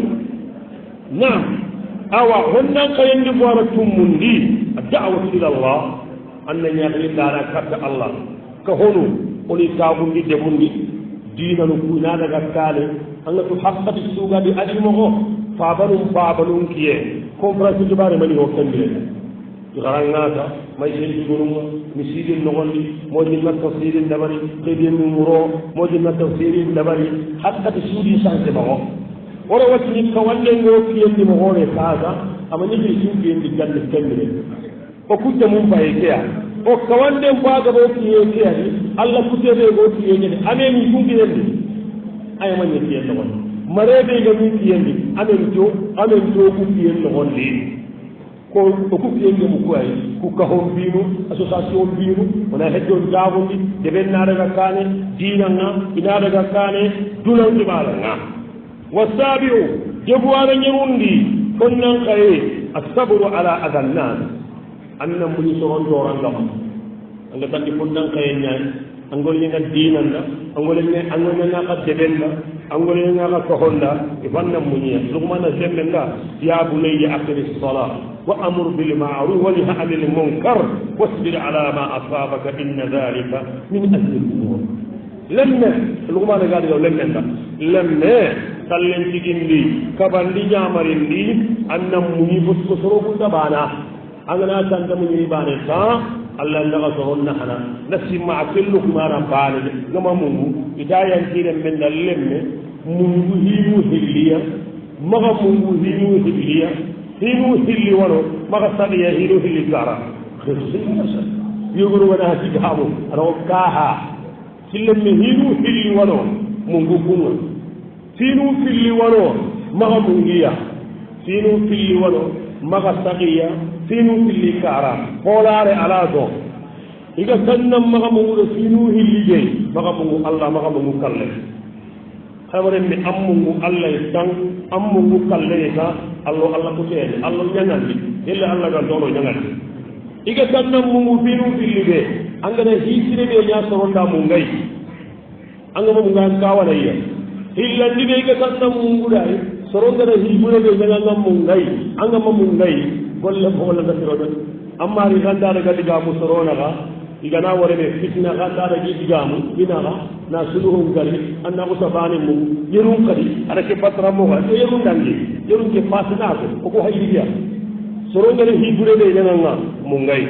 نعم أو هنا كين بوارة مندي الدعوة إلى الله أن يغني دارا كرت الله كهونو قولي تابوندي دموندي دينا نكونا نغتالي أن تحقق السوغا دي أجمعه فابلون كيه كونفرنس جباري مني هو كندي غرانغاتا ما يسير يقولون مسيد النغلي موجنا تفسير الدبري قيدين مرو موجنا تفسير الدبري حتى تسودي سانسي بغو wara watini kawalle ngo kiyendi mo hore kaga amani bi suuki yendi galle kemire o kutta mum baye kiya o kawalle mbaga bo kiye kiya ni alla kutebe go kiye ni ame mi kungi yendi ay man yendi en non marebe ga mi kiyendi ame jo ku kiyen no hondi ko ku kiyendi mu ko ay ku ka hon binu association binu wala heddo jabundi de ben na daga kane dinanga ina daga kane dulan dibala nga والسابع جبوان يروندي كنا خير الصبر على أذى الناس أن من يسرون دوران لهم أن تنتي كنا خير ناس أنقول لنا الدين أنقول لنا قد جبنا أنقول لنا قد كهنا إفنا منيا لغمان زمنا يا بني أقم الصلاة وأمر بالمعروف ونهى عن المنكر واصبر على ما أصابك إن ذلك من أجل الأمور لما لغمان قال لما kallen tigindi kabandi ñamarindi anna muñi fotko sorogunda bana angana tanta muñi bane sa allah ndaga soronna hana nasimma a kellu kumana bane de gama mungu ita yantiren men na lemme mungu hinu hilliya maga mungu hinu hilliya hinu hilli wano maga sabiya hinu hilli gara yogoro wana hasigamu aɗao kaha sillemme hinu hilli wano mungu kunga sinu filli wano maga mungiya sinu filli wano maga sagiya sinu filli kara holare ala do iga kannam maga mungu sinu hilli je maga mungu allah maga mungu kalle xamare mi am mungu allah tan am mungu kalle ka allah ko tede allah ñanandi illa allah ga dolo ñanandi iga kannam mungu sinu filli be angana hisire be nya soronda mungay anga mungu ngan kawana iya hillandi ɓe ga tanna munguɗay sorongara hibure ɓe ñaganga mungay angama mungay golle fogolla gasiroɗo ammari gandaɗa gadigamu soronaga igana wareɓe fitna gandaɗa giɗigamu inaga na suluhum gari anna ko sabane mum yerum kadi aɗa ke batramoga e yerum dangi yerum ke pasinako koko hayriya sorongara hibure ɓe ñaganga mungay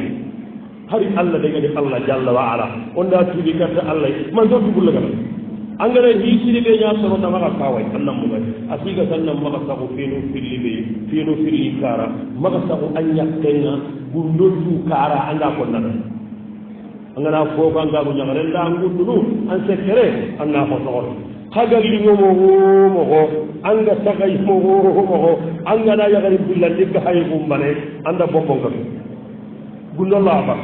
hari allah de gadi allah jalla wa ala onda tuuɓi gatta allah man do dugullagala angara hisiri be nya soro na maka kawai annan mu bai asiga sannan maka sako fino filli be fino filli kara maka sako anya kenga gundo tu kara anda ko nan angana fo kan ga bu nyangare nda ngudu an sekere anna ko soro kaga li mo mo anga sagai mo anga na yagari billandi ka hay gumbane anda bombon ka gundo la ba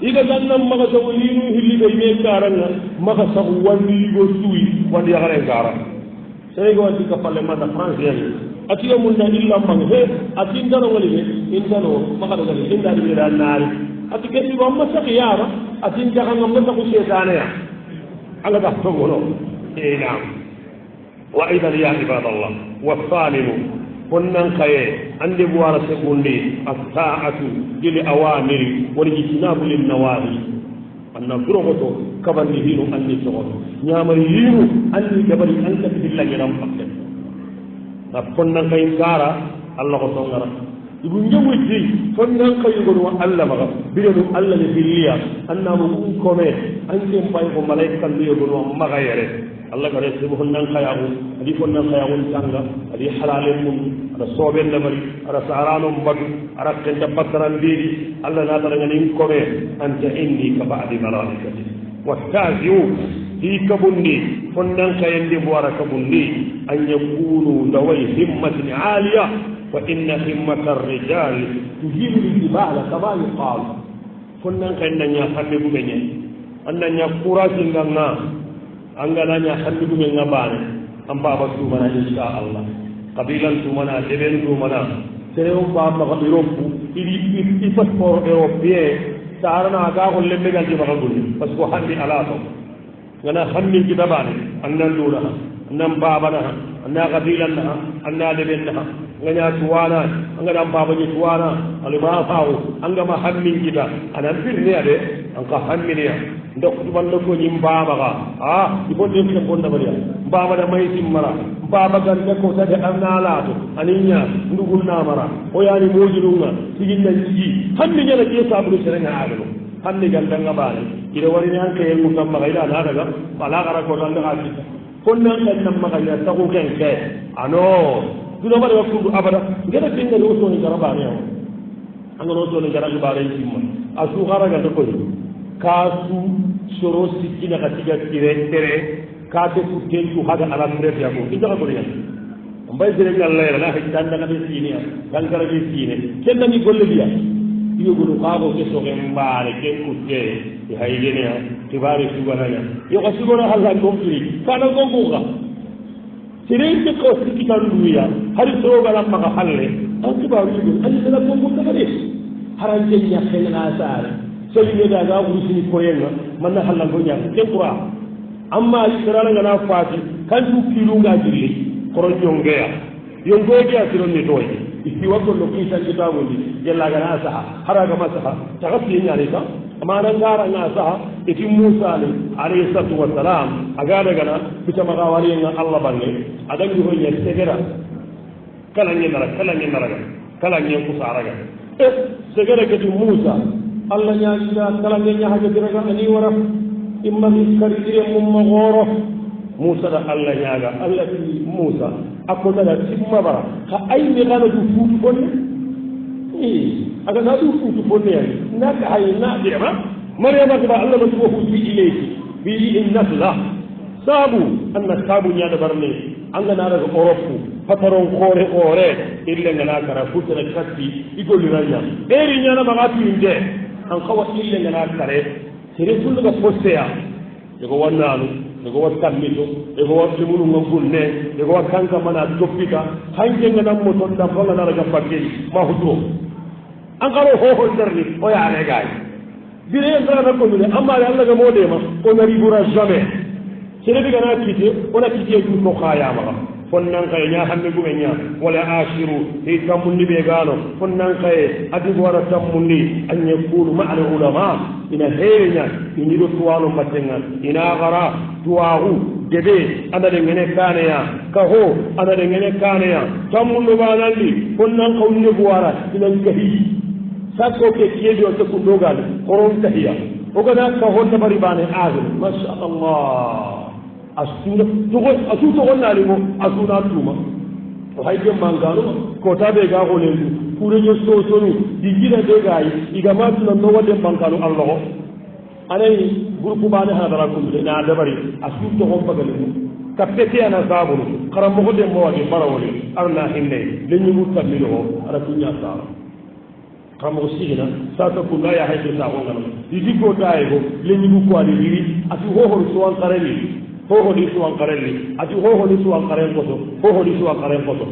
iga gannan maga sago yinu hilli be me karanga maga sago wandi go suyi wandi yagare gara sey go wandi ka palle manda français ati mun da illa man he ati ndano ngali be indano maga ngali inda di ra nari ati ke ko amma sakiyara ati jaga ngam ta ko shaytan ya ala da to gono e naam wa aidan ya ibadallah wa salimu konnan kaye ande buwara segundi as-sa'atu lil awamiri wal ijtinabu lin nawahi anna furoto kabandi hinu anni sogoto nyamari hinu anni gabari anka billahi ram fakte na konnan kay gara allah ko tongara ibu njawuti konnan kay gono allah maga biredu allah le billiya anna mo kome anke mbay ko malaika le gono maga yere allah ka resi mo nan khayawu adi ko nan khayawu tanga adi halale mun ada soben da bari ada sarano mbadu ada kenta patran bidi allah na tara ngani ko be anta inni ka ba'di malaikati wastaziu hi kabundi fonnan kayende bo ara kabundi an yakunu dawai himmatin aliya fa inna himmata arrijali tuhilu ljibala kama yuqal fonnan kennanya hambe bugenye annanya kurasi nganga angananya hambe bugenga bane amba basu mana insha Allah qabilan tu mana deben tu mana sereo ba ma Europe il passeport européen sarana ga ko lembe gal jima gol parce que handi ala to ngana hammi kitabane annan lura nan baba na anna qabilan na anna deben na nganya tuwana ngana baba ni tuwana alima faaw angama hammi kita anan firne ade anka hammi ne ndok banda ko nyim baba ga ibonde ko bonda bariya baba da mai simmara baba gan ne ko tade anna lato aninya ndugul na mara o yani mojulunga sigin nan ji hammi nyala ke sabru serenga agalo hammi gan danga bale ida wari ne anka yel mugam ma gaida na daga bala gara ko danga ga ci konnan kan nam ma gaida ta ko ken ke ano duno bare waktu abada ngada tinga do so ni garaba ne angano so ni garaba bare simma asu gara ga ko kasu soro sikina katika tere kate kutentu hada ala mrefu yako inda ko ya mbay sere ngalla la hajjan daga be sine kan kala be sine kenna ni golle biya iyo gulu kago ke so ngembare ke kutje e haygene ya tibare subananya yo ko sugona halla kompli kana gonga sere ke ko sikita nduya hari so bala maka halle an tibaru ni an sala gonga tagare haranje ya khena sare seli da ga wusi ko yenga man na halal go nyaa ke qura amma israla ngana faati kan du kilu nga jirli koron jongeya yongoje asiro ni toy ifi wako no kisa kitabu ni jella gana saha haraga masaha tagafi nyaare ka amana ngara nga saha iti musa alayhi salatu wassalam agada gana bitama gawari nga allah bange adangi ho nya segera kala nyen ku saraga segera ke musa Allah nyaga kala nya haja diraga ani wara imma iskari mumma goro musa da Allah nyaga Allah ti musa akoda da timma bara ka ay mi gana du futu bonne aga na du futu bonne ya na ka ay na de ma maryama ba Allah ba ko futu ilayki bi innasla sabu anna sabu nya da barne anga na daga orofu pataron kore illa ngana kara futu da katti igoli ranya eri nya na magati inde an kawa ille ngana kare sere kullu ga posteya ego wannanu ego watamito ego watti mulu ngulne ego wakanka mana topika hanje ngana moton da fala na raga pakke ma hudo an karo ho derni o ya re gay dire ndara ko mi amma Allah ga mode ma o nari bura jamais sere bi gana kite ona kite ku ko khaya ma fonnan kay nya hambe bu nya wala ashiru e tamundi be gano fonnan kay adi wara tamundi an yakunu ma al ulama ina heenya ni do tuwalo matenga ina gara tuwahu debe ada de ngene kane ya kaho ada de ngene kane ya tamundu banandi fonnan kawni bu wara ina kahi sakko ke kiyejo to ku dogal koron tahiya o gana kaho tabari bane azul masha Allah asuna to gonna limo asuna tuma to hayde mangano ko tabe ga gole kure yo so sonu digira de gay iga matu no wode mangano Allah anay groupe bane hadara ko de na dabari asu to hom bagal mu kapete ana sabulu karam mo de mo wadi barawoli arna hinne lenyu mutamilo ara kunya sa kamo sigina sa to kula ya hayde sa ngalo didi ko daigo lenyu ko ali diri asu ho ho so an kareli ho di suwan karelli ati ho di suwan karen koto ho di suwan karen koto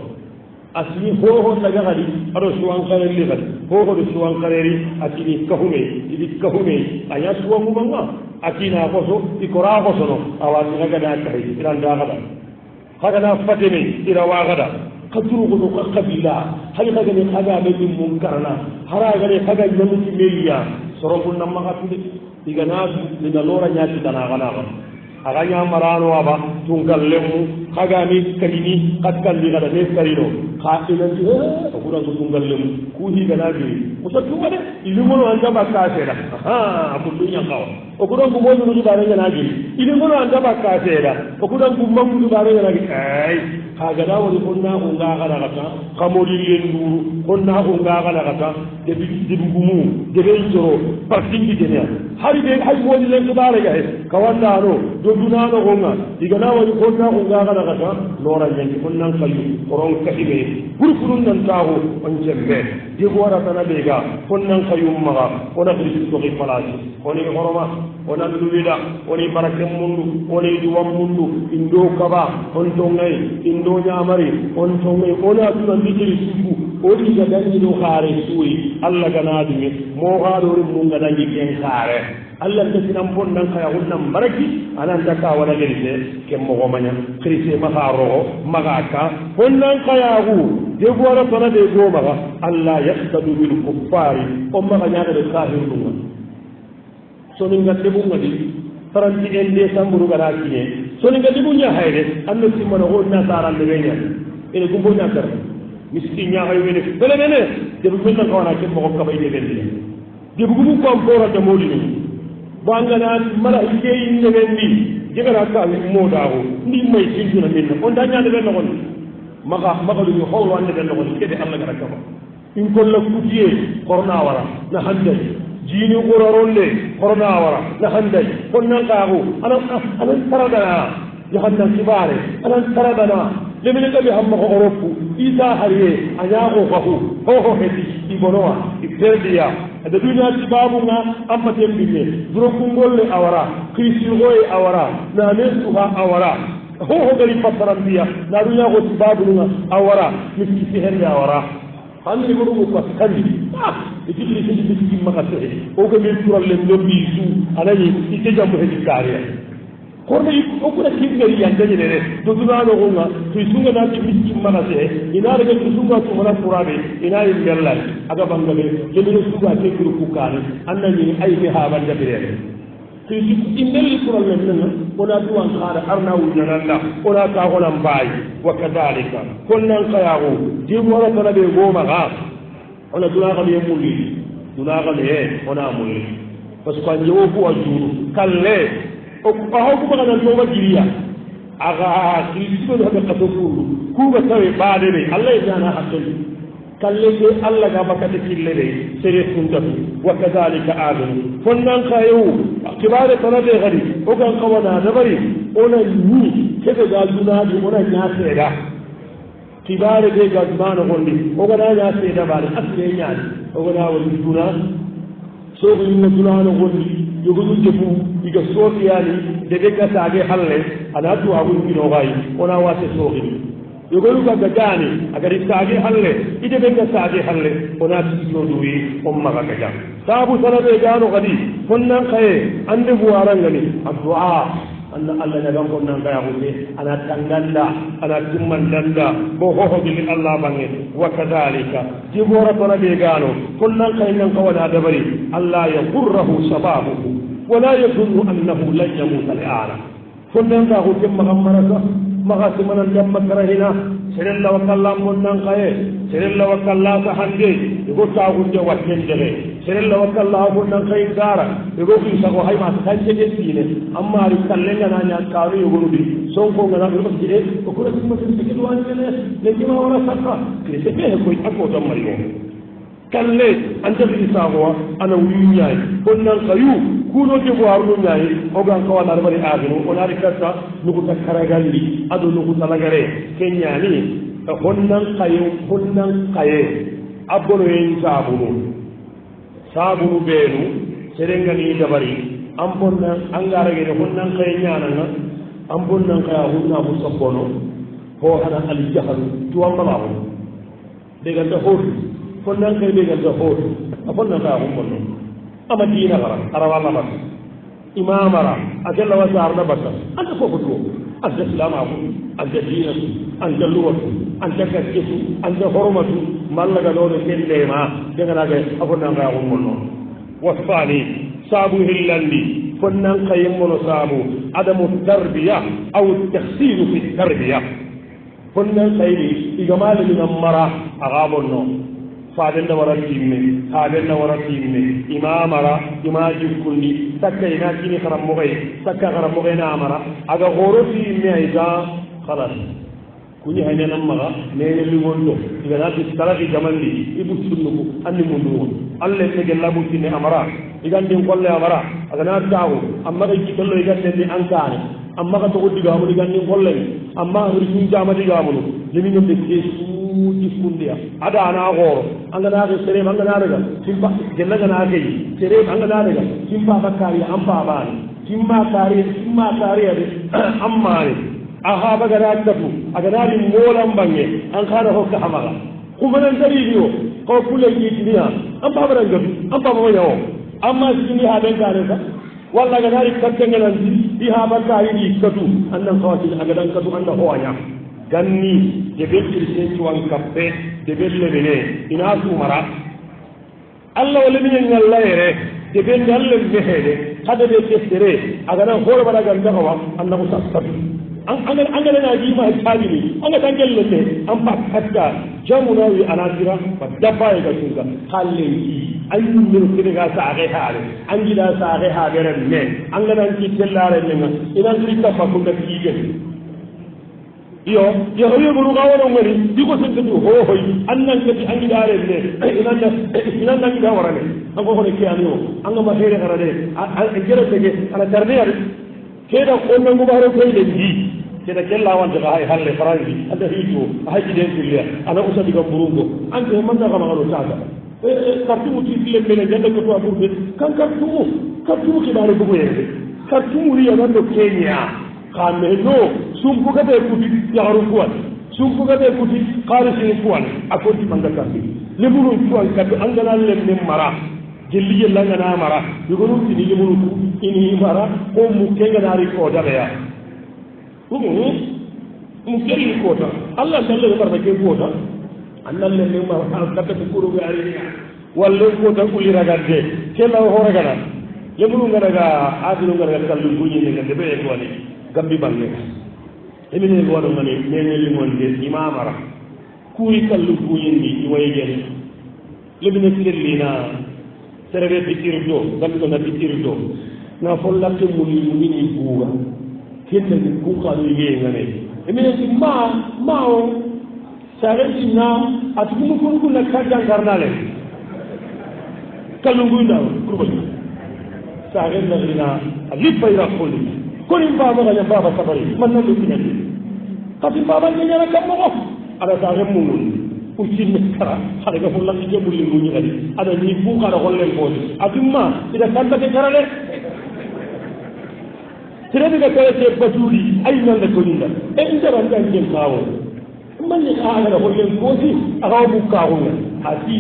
asli ho daga gadi ado suwan karelli gadi ho di suwan kareri ati ni kahume aya suwan mumanga ati na koso ikora koso no awani daga da kai iran da gada kaga na fatime ira wa gada kaduru ko kabila hali kaga ni kaga be mun karana hara ga ni kaga nyamu meya sorobun namma katude igana ni da lora nyaati dana gana aganya marano aba tungallemu kagami kalini katkalli gada ne sarino ka ila ji ko kura tungallemu ku hi gana bi ko to tumade ilumuno anda bakasera abu dunya kawa o kura ko modu du bare gana gi ilumuno anda bakasera o kura ko mamu du bare gana gi ai kaga da woni konna ko ngagala kata kamodi lenduru konna ko ngagala kata de bi gumu de be joro parti bi denia hari de hay woni len kibare ga he kawandano do dunano gonga digana woni konna gonga ga daga lora nyen konnan kayu koron kahibe burfurun nan tawo on jembe di wara tan be ga konnan kayu maga ona kristo ko falasi oni horoma ona duwida oni barakem mundu oni duwam mundu indo kaba on to ngai indo nyamari on to ngai ona tunan dijiri suku odi ga dangi do khare suwi alla ganadumi mo gaado mun ga dangi ken khare Allah ta sinan pon nan kaya hunnan baraki anan ta ka wala gelise ke mo go manya krise ma kharo magaka hunnan kaya hu de gora tona de go maga Allah yaqtadu bil kuffari o maga nyaga de kafir dum so ni ngatte bu ngadi taranti en décembre gara kine so ni ngadi bu nya hayde anno simma no na taran de benya ene gumbo nya kar miski nya hay wene bele bele de bu men ko na ke mo ko bay de bele de bu bu ko am fora de modi ni bangana mala ike inde bendi jigara ka mo dawo ni may sinduna min on da nyaade ben non maga lu ñu xawlo ande ben non kede Allah gara ka in ko la kutiye corona wara na hande jini uraronde corona wara na hande kon nan kaago anan taradana ya hanna kibare anan taradana lemene gabe hamma ko Europe isa hariye anyago gahu ho hedi ibonoa iperdia da duniya ci babu nga amma tembine duro kungolle awara krisi goye awara na ne suha awara ho gari patarambiya na duniya ko ci babu nga awara miski sihir awara hanni ko dum ko kani ikiti ci makate o ko mi tural le ndombi su anani ite jambo hedi kariya korne o ko kingari yandani ne do dunano gonga to sunga na ci miski makate ina daga sunga to mala turabe ina yin yalla aga bangale lemino suga ke kuru kukani annani ay be ha banda bire to indel kural men ona duwan khara arna wujana ona ta gona mbay wa kadalika kunnan qayahu di wala tala be goma ga ona duna ga be mulli duna ga le ona mulli parce que njewo ko ajuru kalle o ko ha ko ga do ba jiriya aga kristo do ga to ku ba tawe baade be Allah ya na hakki kalleke Allah ga bakata killede sere suntatu wa kadhalika adun fonnan kayu kibare tanade gadi o kan kawana dabari ona ni kebe ga dunadi ona nyaaseda kibare de ga dumano gondi o ga nyaaseda bare asle nyaadi o ga woni duna so ko ni dunano gondi yogo jefu iga sofiyani de de ka taage halle ana tu awu ni no gai ona wase sogi yogolu ga gajani agari saage halle ide be ga saage halle ona tijo duwi umma ga gaja sabu sanabe gano gadi kunnan kaye ande buwarangani addu'a anna Allah ya gam kunnan kaya hunde ana tanganda ana timmandanda bo ho bi Allah bangi wa kadhalika jibora sanabe gano kunnan kaye nan kawada dabari Allah ya qurrahu sababuhu wala yadhunnu annahu lan yamut al-aala kunnan ka hunde magammaraka magasi manan jamma karahina serella wakalla monnan kaye serella wakalla ka hande ego ta gunje watten jere serella wakalla monnan kay dara ego fi sago hay ma tan jege tine amma ri kallenga na nya karu ego rubi sonko ngana ko jide ko ko ma tan jege wan jene ne jima wala sakka ke se be ko ako to mariyo kalle anta bi sago ana wuyay konnan kayu kuno ke bo harno nyaay o gan ko wala bari agino onari kata nugo takaragalli ado nugo talagare kenyani honnan kaye abbono en sabunu benu serengani dabari ambonna angarage honnan kaye nyaana ambonna kaya hunna musabbono ho hana al jahal tuwamma daga da hoto honnan kaye daga da hoto abonna kaya hunno ama diina gara arawala bas imamara ajalla wa sarna bas anta fofo do anta islamaku anta diinatu anta luwatu anta kaskisu anta hormatu mallaga looɗo kendema deganaga afonnanga hummonno wasfani saabu hillandi fonnan kayimmono saabu adamu tarbiya aw tahsinu fi tarbiya fonnan kayni igamaleminan mara aga bonno faden da wara timme haden da wara timme imamara imaji kulli sakka ina kini karam mogay sakka karam mogay na amara aga goro timme aiga khalas kuni hayna namma ne li wondo diga na tarafi jamandi ibu sunnugo anni mundu alle te gella bu tinne amara igandin kolle amara agana tawo amma ga kitallo igande ni ankane amma ka to digamu igandin kolle amma hurjin jama digamu limi no de suuji fundiya ada ana goro angana ga sere angana daga simba jella gana ga sere angana daga simba bakari amba bani simma kari ade amma ne aha bagana tafu agana ni molam bange an kana hokka amaga kuma nan dari biyo ko kula yi duniya an ba baran gabi an ba ba yawo amma sini ha dan kare ka walla ga dari kakken nan di ha ba kai di kadu annan kawati aga dan kadu anda hoya ganni de betti sen tuwan kappe de belle bene ina su mara Allah wala min ngalla yere de ben dalle behede hada de tesere aga nan hore bada ganda hawa annabu sasabi an na ji ma tabi ne an ga tangel lalle an ba katta jamuna wi anasira ba dabba ya gasunga halle yi ayyun min kida sa ga hare an gida sa ga hare ne an ga nan ki tellare ne ina su ta fa ko da kige yo yo buru ga wono ngari diko sen ko ho hoy annan ke an gida re ne ina nan gida warane an ko ne ke aniyo an ga ma here garade an jere tege ana tarbiya keda onnan gubaro ko de ji keda kella wonde ga hay halle faranji anda hiito haji den fille ana usa diga burungo ante man da kama ngalo tata kartu muti fille mele janda ko to aburbe kan kartu ki bare bugo yede kartu muri ya do Kenya kame no sum ko gabe kuti yaru kuwan sum ko gabe kuti qarisi kuwan akoti manga kartu le buru kuwan kadu angala le ne mara jelli jella ngana mara yugonu tini yumunu ini mara ko mu kenga nari ko daleya mu keri ko ta Allah dalle barba ke ko ta annal le ne ma kata ko ro gari walle ko ta kuli ragadde kella ho ragana yumunu ngara ga adilu ngara kallu bunyi ne ngade be ko ni gambi bange emine ko do ngani ne li mon de imamara kuri kallu bunyi ni waye lebine firlina serebe bitirdo gamto na bitirdo na follake muni buga kende ku xalu ye ngane emine ci mao sare ci na atumu ko na kadda garnale kalungu ndaw kurba sare na lina alifa ira kholi ko ni baba ga baba sabari man na lu tinati kati baba nyana kam mo ada sare munul uccinne kara haɗa ga fof lanɗi jebulli muñi kadi aɗa ni fuu kaɗa hollen boode adumma ida kandake karale serede ga kawete batuuɗi ayi nande koninda e nderanɗan jen kawo manni kaagaɗa hollen goosi akawa bukkaakunga asi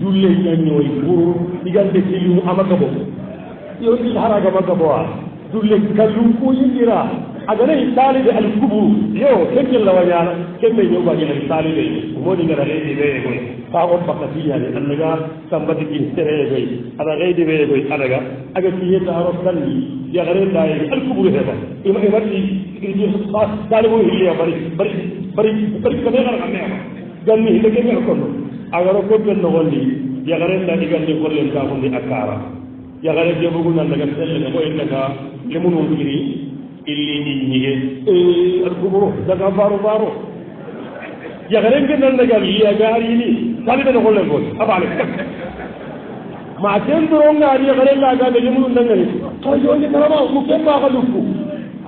dulle ñañoy pour ɗigande tilimu amaga bo yo ɗi haraga maga bo a dulle kallum kuyindira aganayi taaliɓe alkuburu yo kekkella wañana kemme ñoɓañen taaliɓe moni ngara reydi weye koy fa on bakka fiyani annaga sambati kin sereye koy aɗa reydi weye koy anaga aga fiyeta aro tanni yagarendaye alkuburu heɓa imati taaliɓo hilliya bari kame gara kamema ganni hinde kemea konno agaro koɓɓen nogondi yagarenda ɗigande gollen kafundi a kaara yagare jebugunandaga sellega ko endaga lemunum kiri illi ni ñige alkuburu daga baro yagaren ke nan daga liya gari ni sabi da ko lengo abale ma ten do ngari yagaren la ga be mun nan ne to yo ni tama mu ke ma ga luku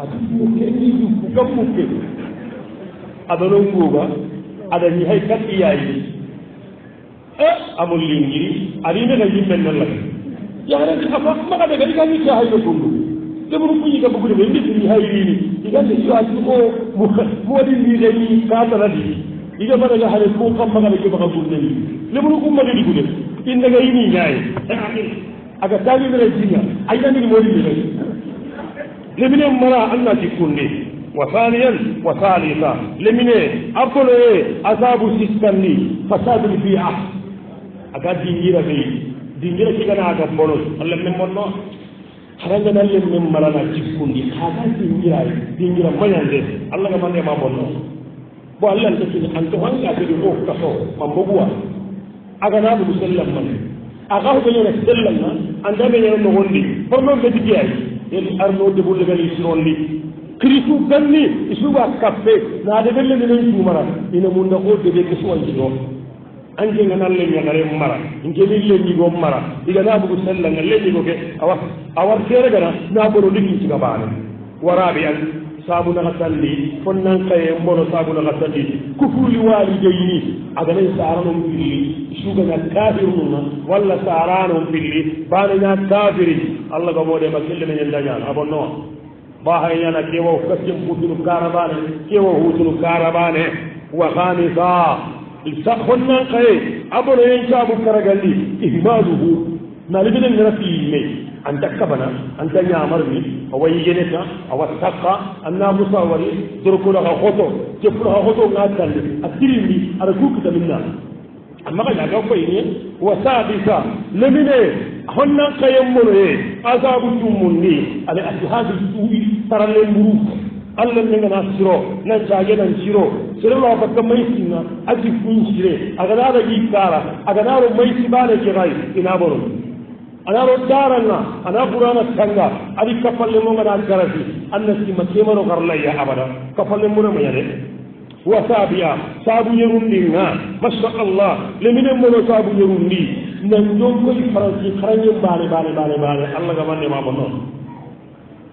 adu mu ke ni luku ga mu ke adoro nguga ada ni hay kat iyayi amul lingiri ari ne ga yimbe nan la yagaren ka fa ma ga daga ga ni ta hay ko demuru kuñi ga bugude ɓe mbitini hayrini igande iwati ko moɗi mbideni ka taradi iga mbaɗaga hade ko kammagaɗa keɓaka gurdeni lemuru kummade ɗigude indaga yini ñaaye aga talimere jiña aynandini moɗi mbideni lemine mara anna tikkunde wa thaniyan wa thalitha lemine apoloye asabu sistanni fasadul fi'a aga dingira ɓey dingira kigana aga bonos allah men monno haranga nan len men marana cikkundi kaga dingira mañande allah ga mande ma bonno bo allah ta kini anto hanga ta do kaso mamboguwa aga na bu sallam man aga ho be sallam na anda be no wondi porno be digay el arno de bulle gal isrondi kristu ganni isuba kafe na de belle ne ni mara ina mun da ko de be keso wanji do anke ngana le nyagare mara inke le nyigo mara diga na bugu sella ngalle nyigo ke awar kere gana na boro liki ci gabane warabi an sabu na gatalli fonnan kay mbono sabu na gatalli kufuli walidayni agane sarano billi shuga na kafiruna walla sarano billi bana na kafiri Allah ga mode makille men ndanya abonno ba hayana kewo kasjum putunu karabane kewo hutunu karabane wa khamisa ilsaqonna kay abono yen sabu karagalli ihmaluhu nalibina ngarafi me anta kabana anta nyamarni awayi geneta awasaka anna musawari durkula ga khoto jefula ga khoto ngatal atirimi ara kukuta minna amma ga ga ko yini wasabisa lemine honna kayemmono e azabu tumunni ala ashabu tuwi taralle muru Allah ne ngana siro na jage nan siro siro la bakka mai sinna aji funjire aga da ikara aga da mai sibane ke gai ina boro ana ro darana ana qur'ana tanga adi kapalle mo ngana garati annasi makemaro garlayya abada kapalle mo ma yade wasabiya sabu yerundi nga masha Allah lemine mo sabu yerundi nan don ko faransi xaranye bale Allah ga manne ma bonno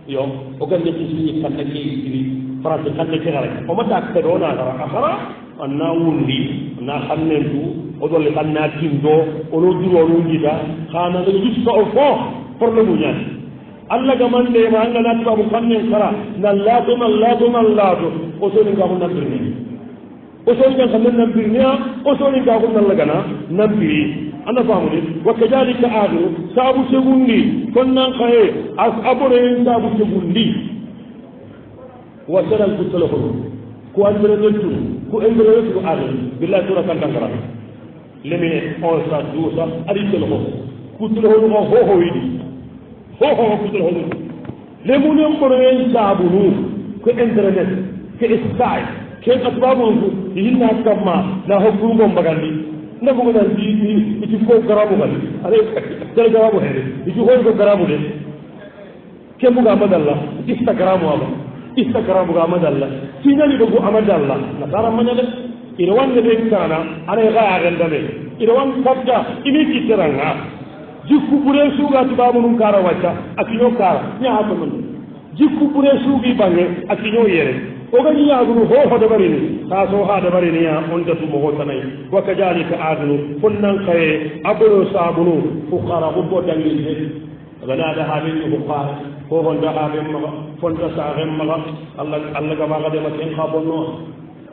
yo o gande ci ci kan ke ci faransi kan ke xare o mata ka do na dara akhara anna wundi na xannentu o dole kan na tindo o lo duro lo ngida xana do juste au fond problème ñaan Allah ga mande ma nga na tabu kannen xara na lado o so ni ga mun nabirni o so ni ga kan nabirni o so ni ga ko na lagana nabiri ana famu ni wa kadhalika adu sabu segundi konnan khaye as abore sabu segundi wa saral kutlahum ko andretu ko andretu adu billahi tura kan dangara lemine on sa dusa ari telho kutlahum ho yidi ho kutlahum lemune mbore sabu nu ko internet ke sky ke asbabu hinna kama na hukumo mbagandi na bugo dal di ci ko garabu gal ale dal garabu hele ci ko garabu de ke buga madalla instagram ga madalla ci nani bugo amadalla na dara manale ina wande be kana ana ga ga ndame ina wan sabda ini ci teranga jikku bure suga tubabu nun kara wacca akinyo kara nya ha mun jikku bure sugi bange akinyo yere o gani yaagunu ho dabarini ta so ha dabarini ya on da tumo ho tanay wa kadhalika adnu funnan kay abulu sabunu fuqara gubbo danginde gana da habin fuqara ko honda habin ma fonda sahem ma Allah ga ma ga de ma ken khabonno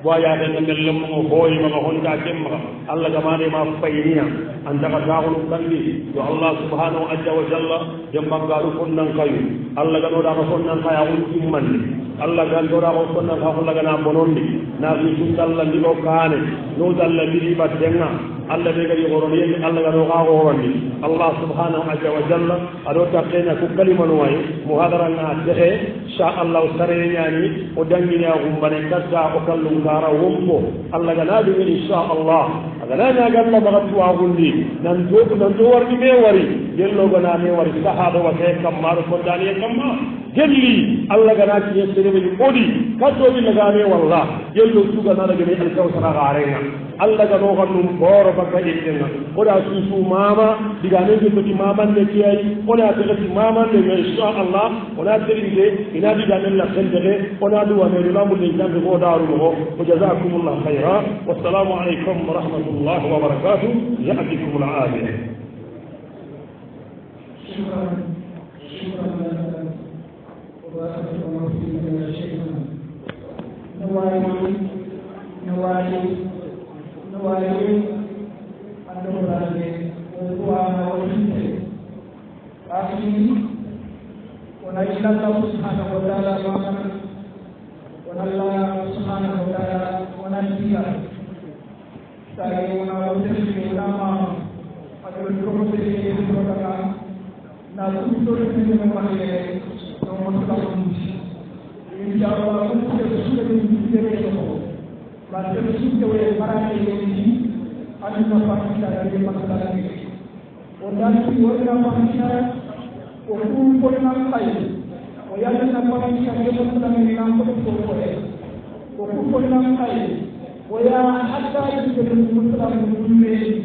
wa ya da ngel mo hoyi ma honda kemma Allah ga ma de ma fayniya anda ka taawulu kandi yo Allah subhanahu wa jalla jamba garu funnan kayu Allah ga do da funnan kaya on timman Allah gan dora ko sonna ko Allah gana bonondi na fi sundalla ndi do kaane no dalla ndi batenga Allah be gari goroni yemi Allah gano ka goroni Allah subhanahu wa jalla ado taqena ku kalimanu way muhadara na tehe sha Allah sareyani o dangina gumbane kadda o kallum gara wombo Allah gana be insha Allah agana na galla bagatu agundi nan do warni me wari yello gana me wari sahaba wa kay kamar ko dani kamma gelli Allah gana ci yesere be odi kaddo bi lagane walla yello suga na daga ne alkawsara garenga Allah gano gannum boro baka yittenga oda susu mama digane be ti mama ne kiyai oda tegati mama ne insha Allah oda terinde ina digane la kendere oda duwa ne lamu ne jambe ko daru mo ko jazakumullahu khaira wassalamu alaikum wa rahmatullahi wa barakatuh ya'tikum al-afiyah shukran Nawali andorane kuwana wote asini wanaila Allah subhanahu wa ta'ala Allah subhanahu wa ta'ala wanatia sai wanaote kama aliyokopeleka kutoka na kutoka kwenye mahali na mwanadamu inshallah kutoka Baca suci oleh para ini adalah manusia dari masalah ini. Dan orang manusia, orang orang lain, orang manusia yang sedang menangkap orang orang lain,
ويا حتى يجد المسلم المسلمين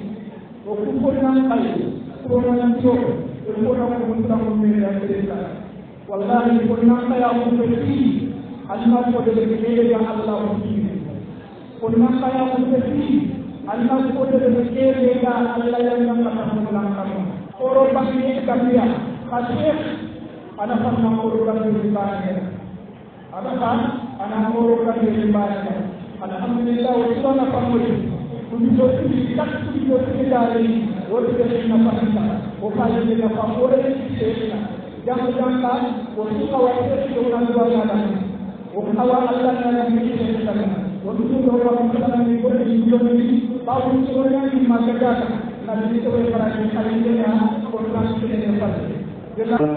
وكفرنا خير كفرنا نشوف كفرنا المسلم المسلمين والله كنا خير مفتين الناس قدر يا الله مسلمين كنا خير مفتين الناس قدر يا الله ينصرنا أوروبا كبيرة خشية أنا فهم أوروبا كبيرة أنا أوروبا كبيرة الحمد لله وصلنا فمولي ونجوتي تكتبي داري ورجعنا فهمنا وخالدنا فمولي سيدنا جام جامنا وسوق وقت يوم الجوانا وخوا الله لنا من سيدنا ونجوم الله مثلا من كل يوم باون سوريا ما كذا نبي توي فراشي خلينا كونتراست كده فل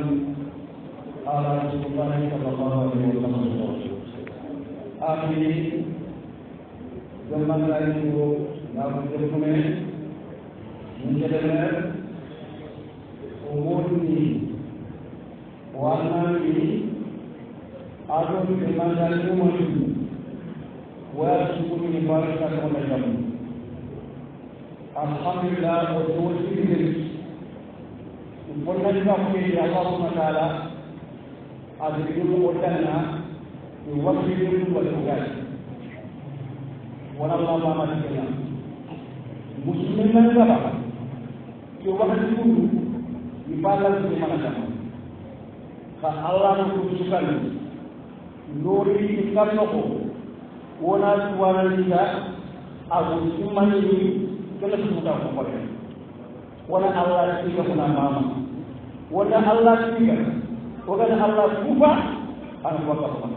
على رسول الله صلى الله عليه وسلم آخرين zaman lain itu nak berdokumen menjadikan umur ini warna ini agar kemandan umur ini wajib ini barisan oleh kami. Alhamdulillah berdoa ini umurnya juga mungkin Allah SWT agar itu orangnya diwakili itu bertugas. wala Allah ma dikena muslimin nan gaba yo wakati kudu ni balal ci mana ka Allah ko sukal lori ci kan ko wona wala liga abu simani ni kala su ta ko ko wala Allah ci ko na mama wala Allah ci ga wala Allah kufa an ko ko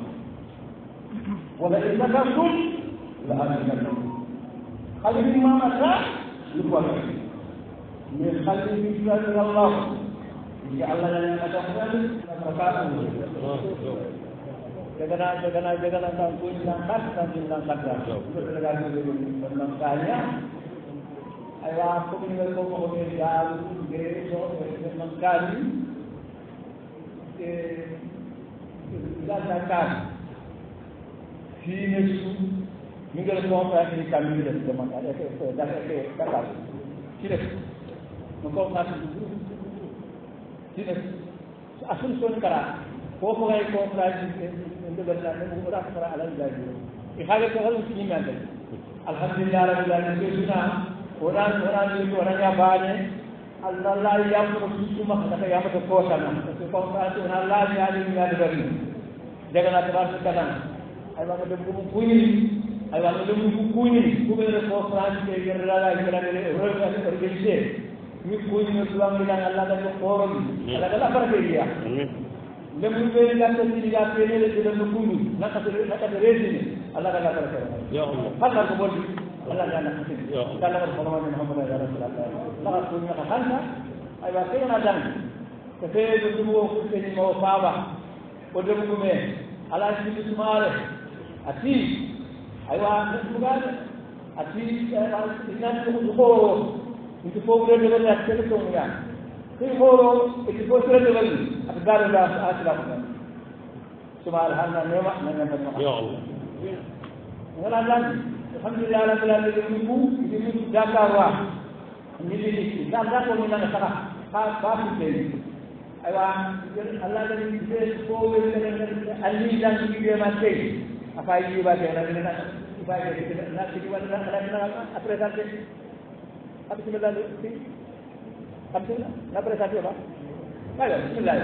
wala idakatum la alaykum khalil ma mata lupa ni khalil bi Allah ya Allah yang ada berkat jaga kan punya kan tentang kadar berdekat dengan kaya ayah aku meninggal kau meninggal gerejo dengan kali zakat sini minggal ko fa ni kami de zaman ada ke kata tidak mengko ngas tidak asul son kara ko ko ay ko praji inde balla ne mu ra fara ala jaji ihale ko halu ni mande alhamdulillah rabbil alamin suna orang ni orang ya bane Allah la yamru suma kata ya mata ko sana ko fa tu Allah ya ni ya de bari jaga na tabar kanan ay ma de bu kuyi ay wa de bu kuyi ku be ko France ke yerla la kala de organiser mi kuyi no tuang ni Allah da ko forum ala kala para dia le mu be la ko ni ya pe ne de de kuyi nakata rezini Allah kala para ya Allah fadal ko boli Allah jana ya kala ko Muhammad Muhammad ya Rasulullah la ko ni khana ay wa ke na dan ko te de mo ko ni mo faaba ko de mu me ala ci sumare ati aywa ndugal ati inan ko itu program de la television ya ko horo itu program de la at garu da aslam sumar hanna nema nana ya Allah wala lan alhamdulillah rabbil alamin ku itu dakawa ni di dan da ko ni nana saka ba ku aywa Allah da ni ko ali dan ni be ma tay apa ini bagai na bagai na sini wala na presente apa sih melalui sih apa sih na presente apa bagai bismillah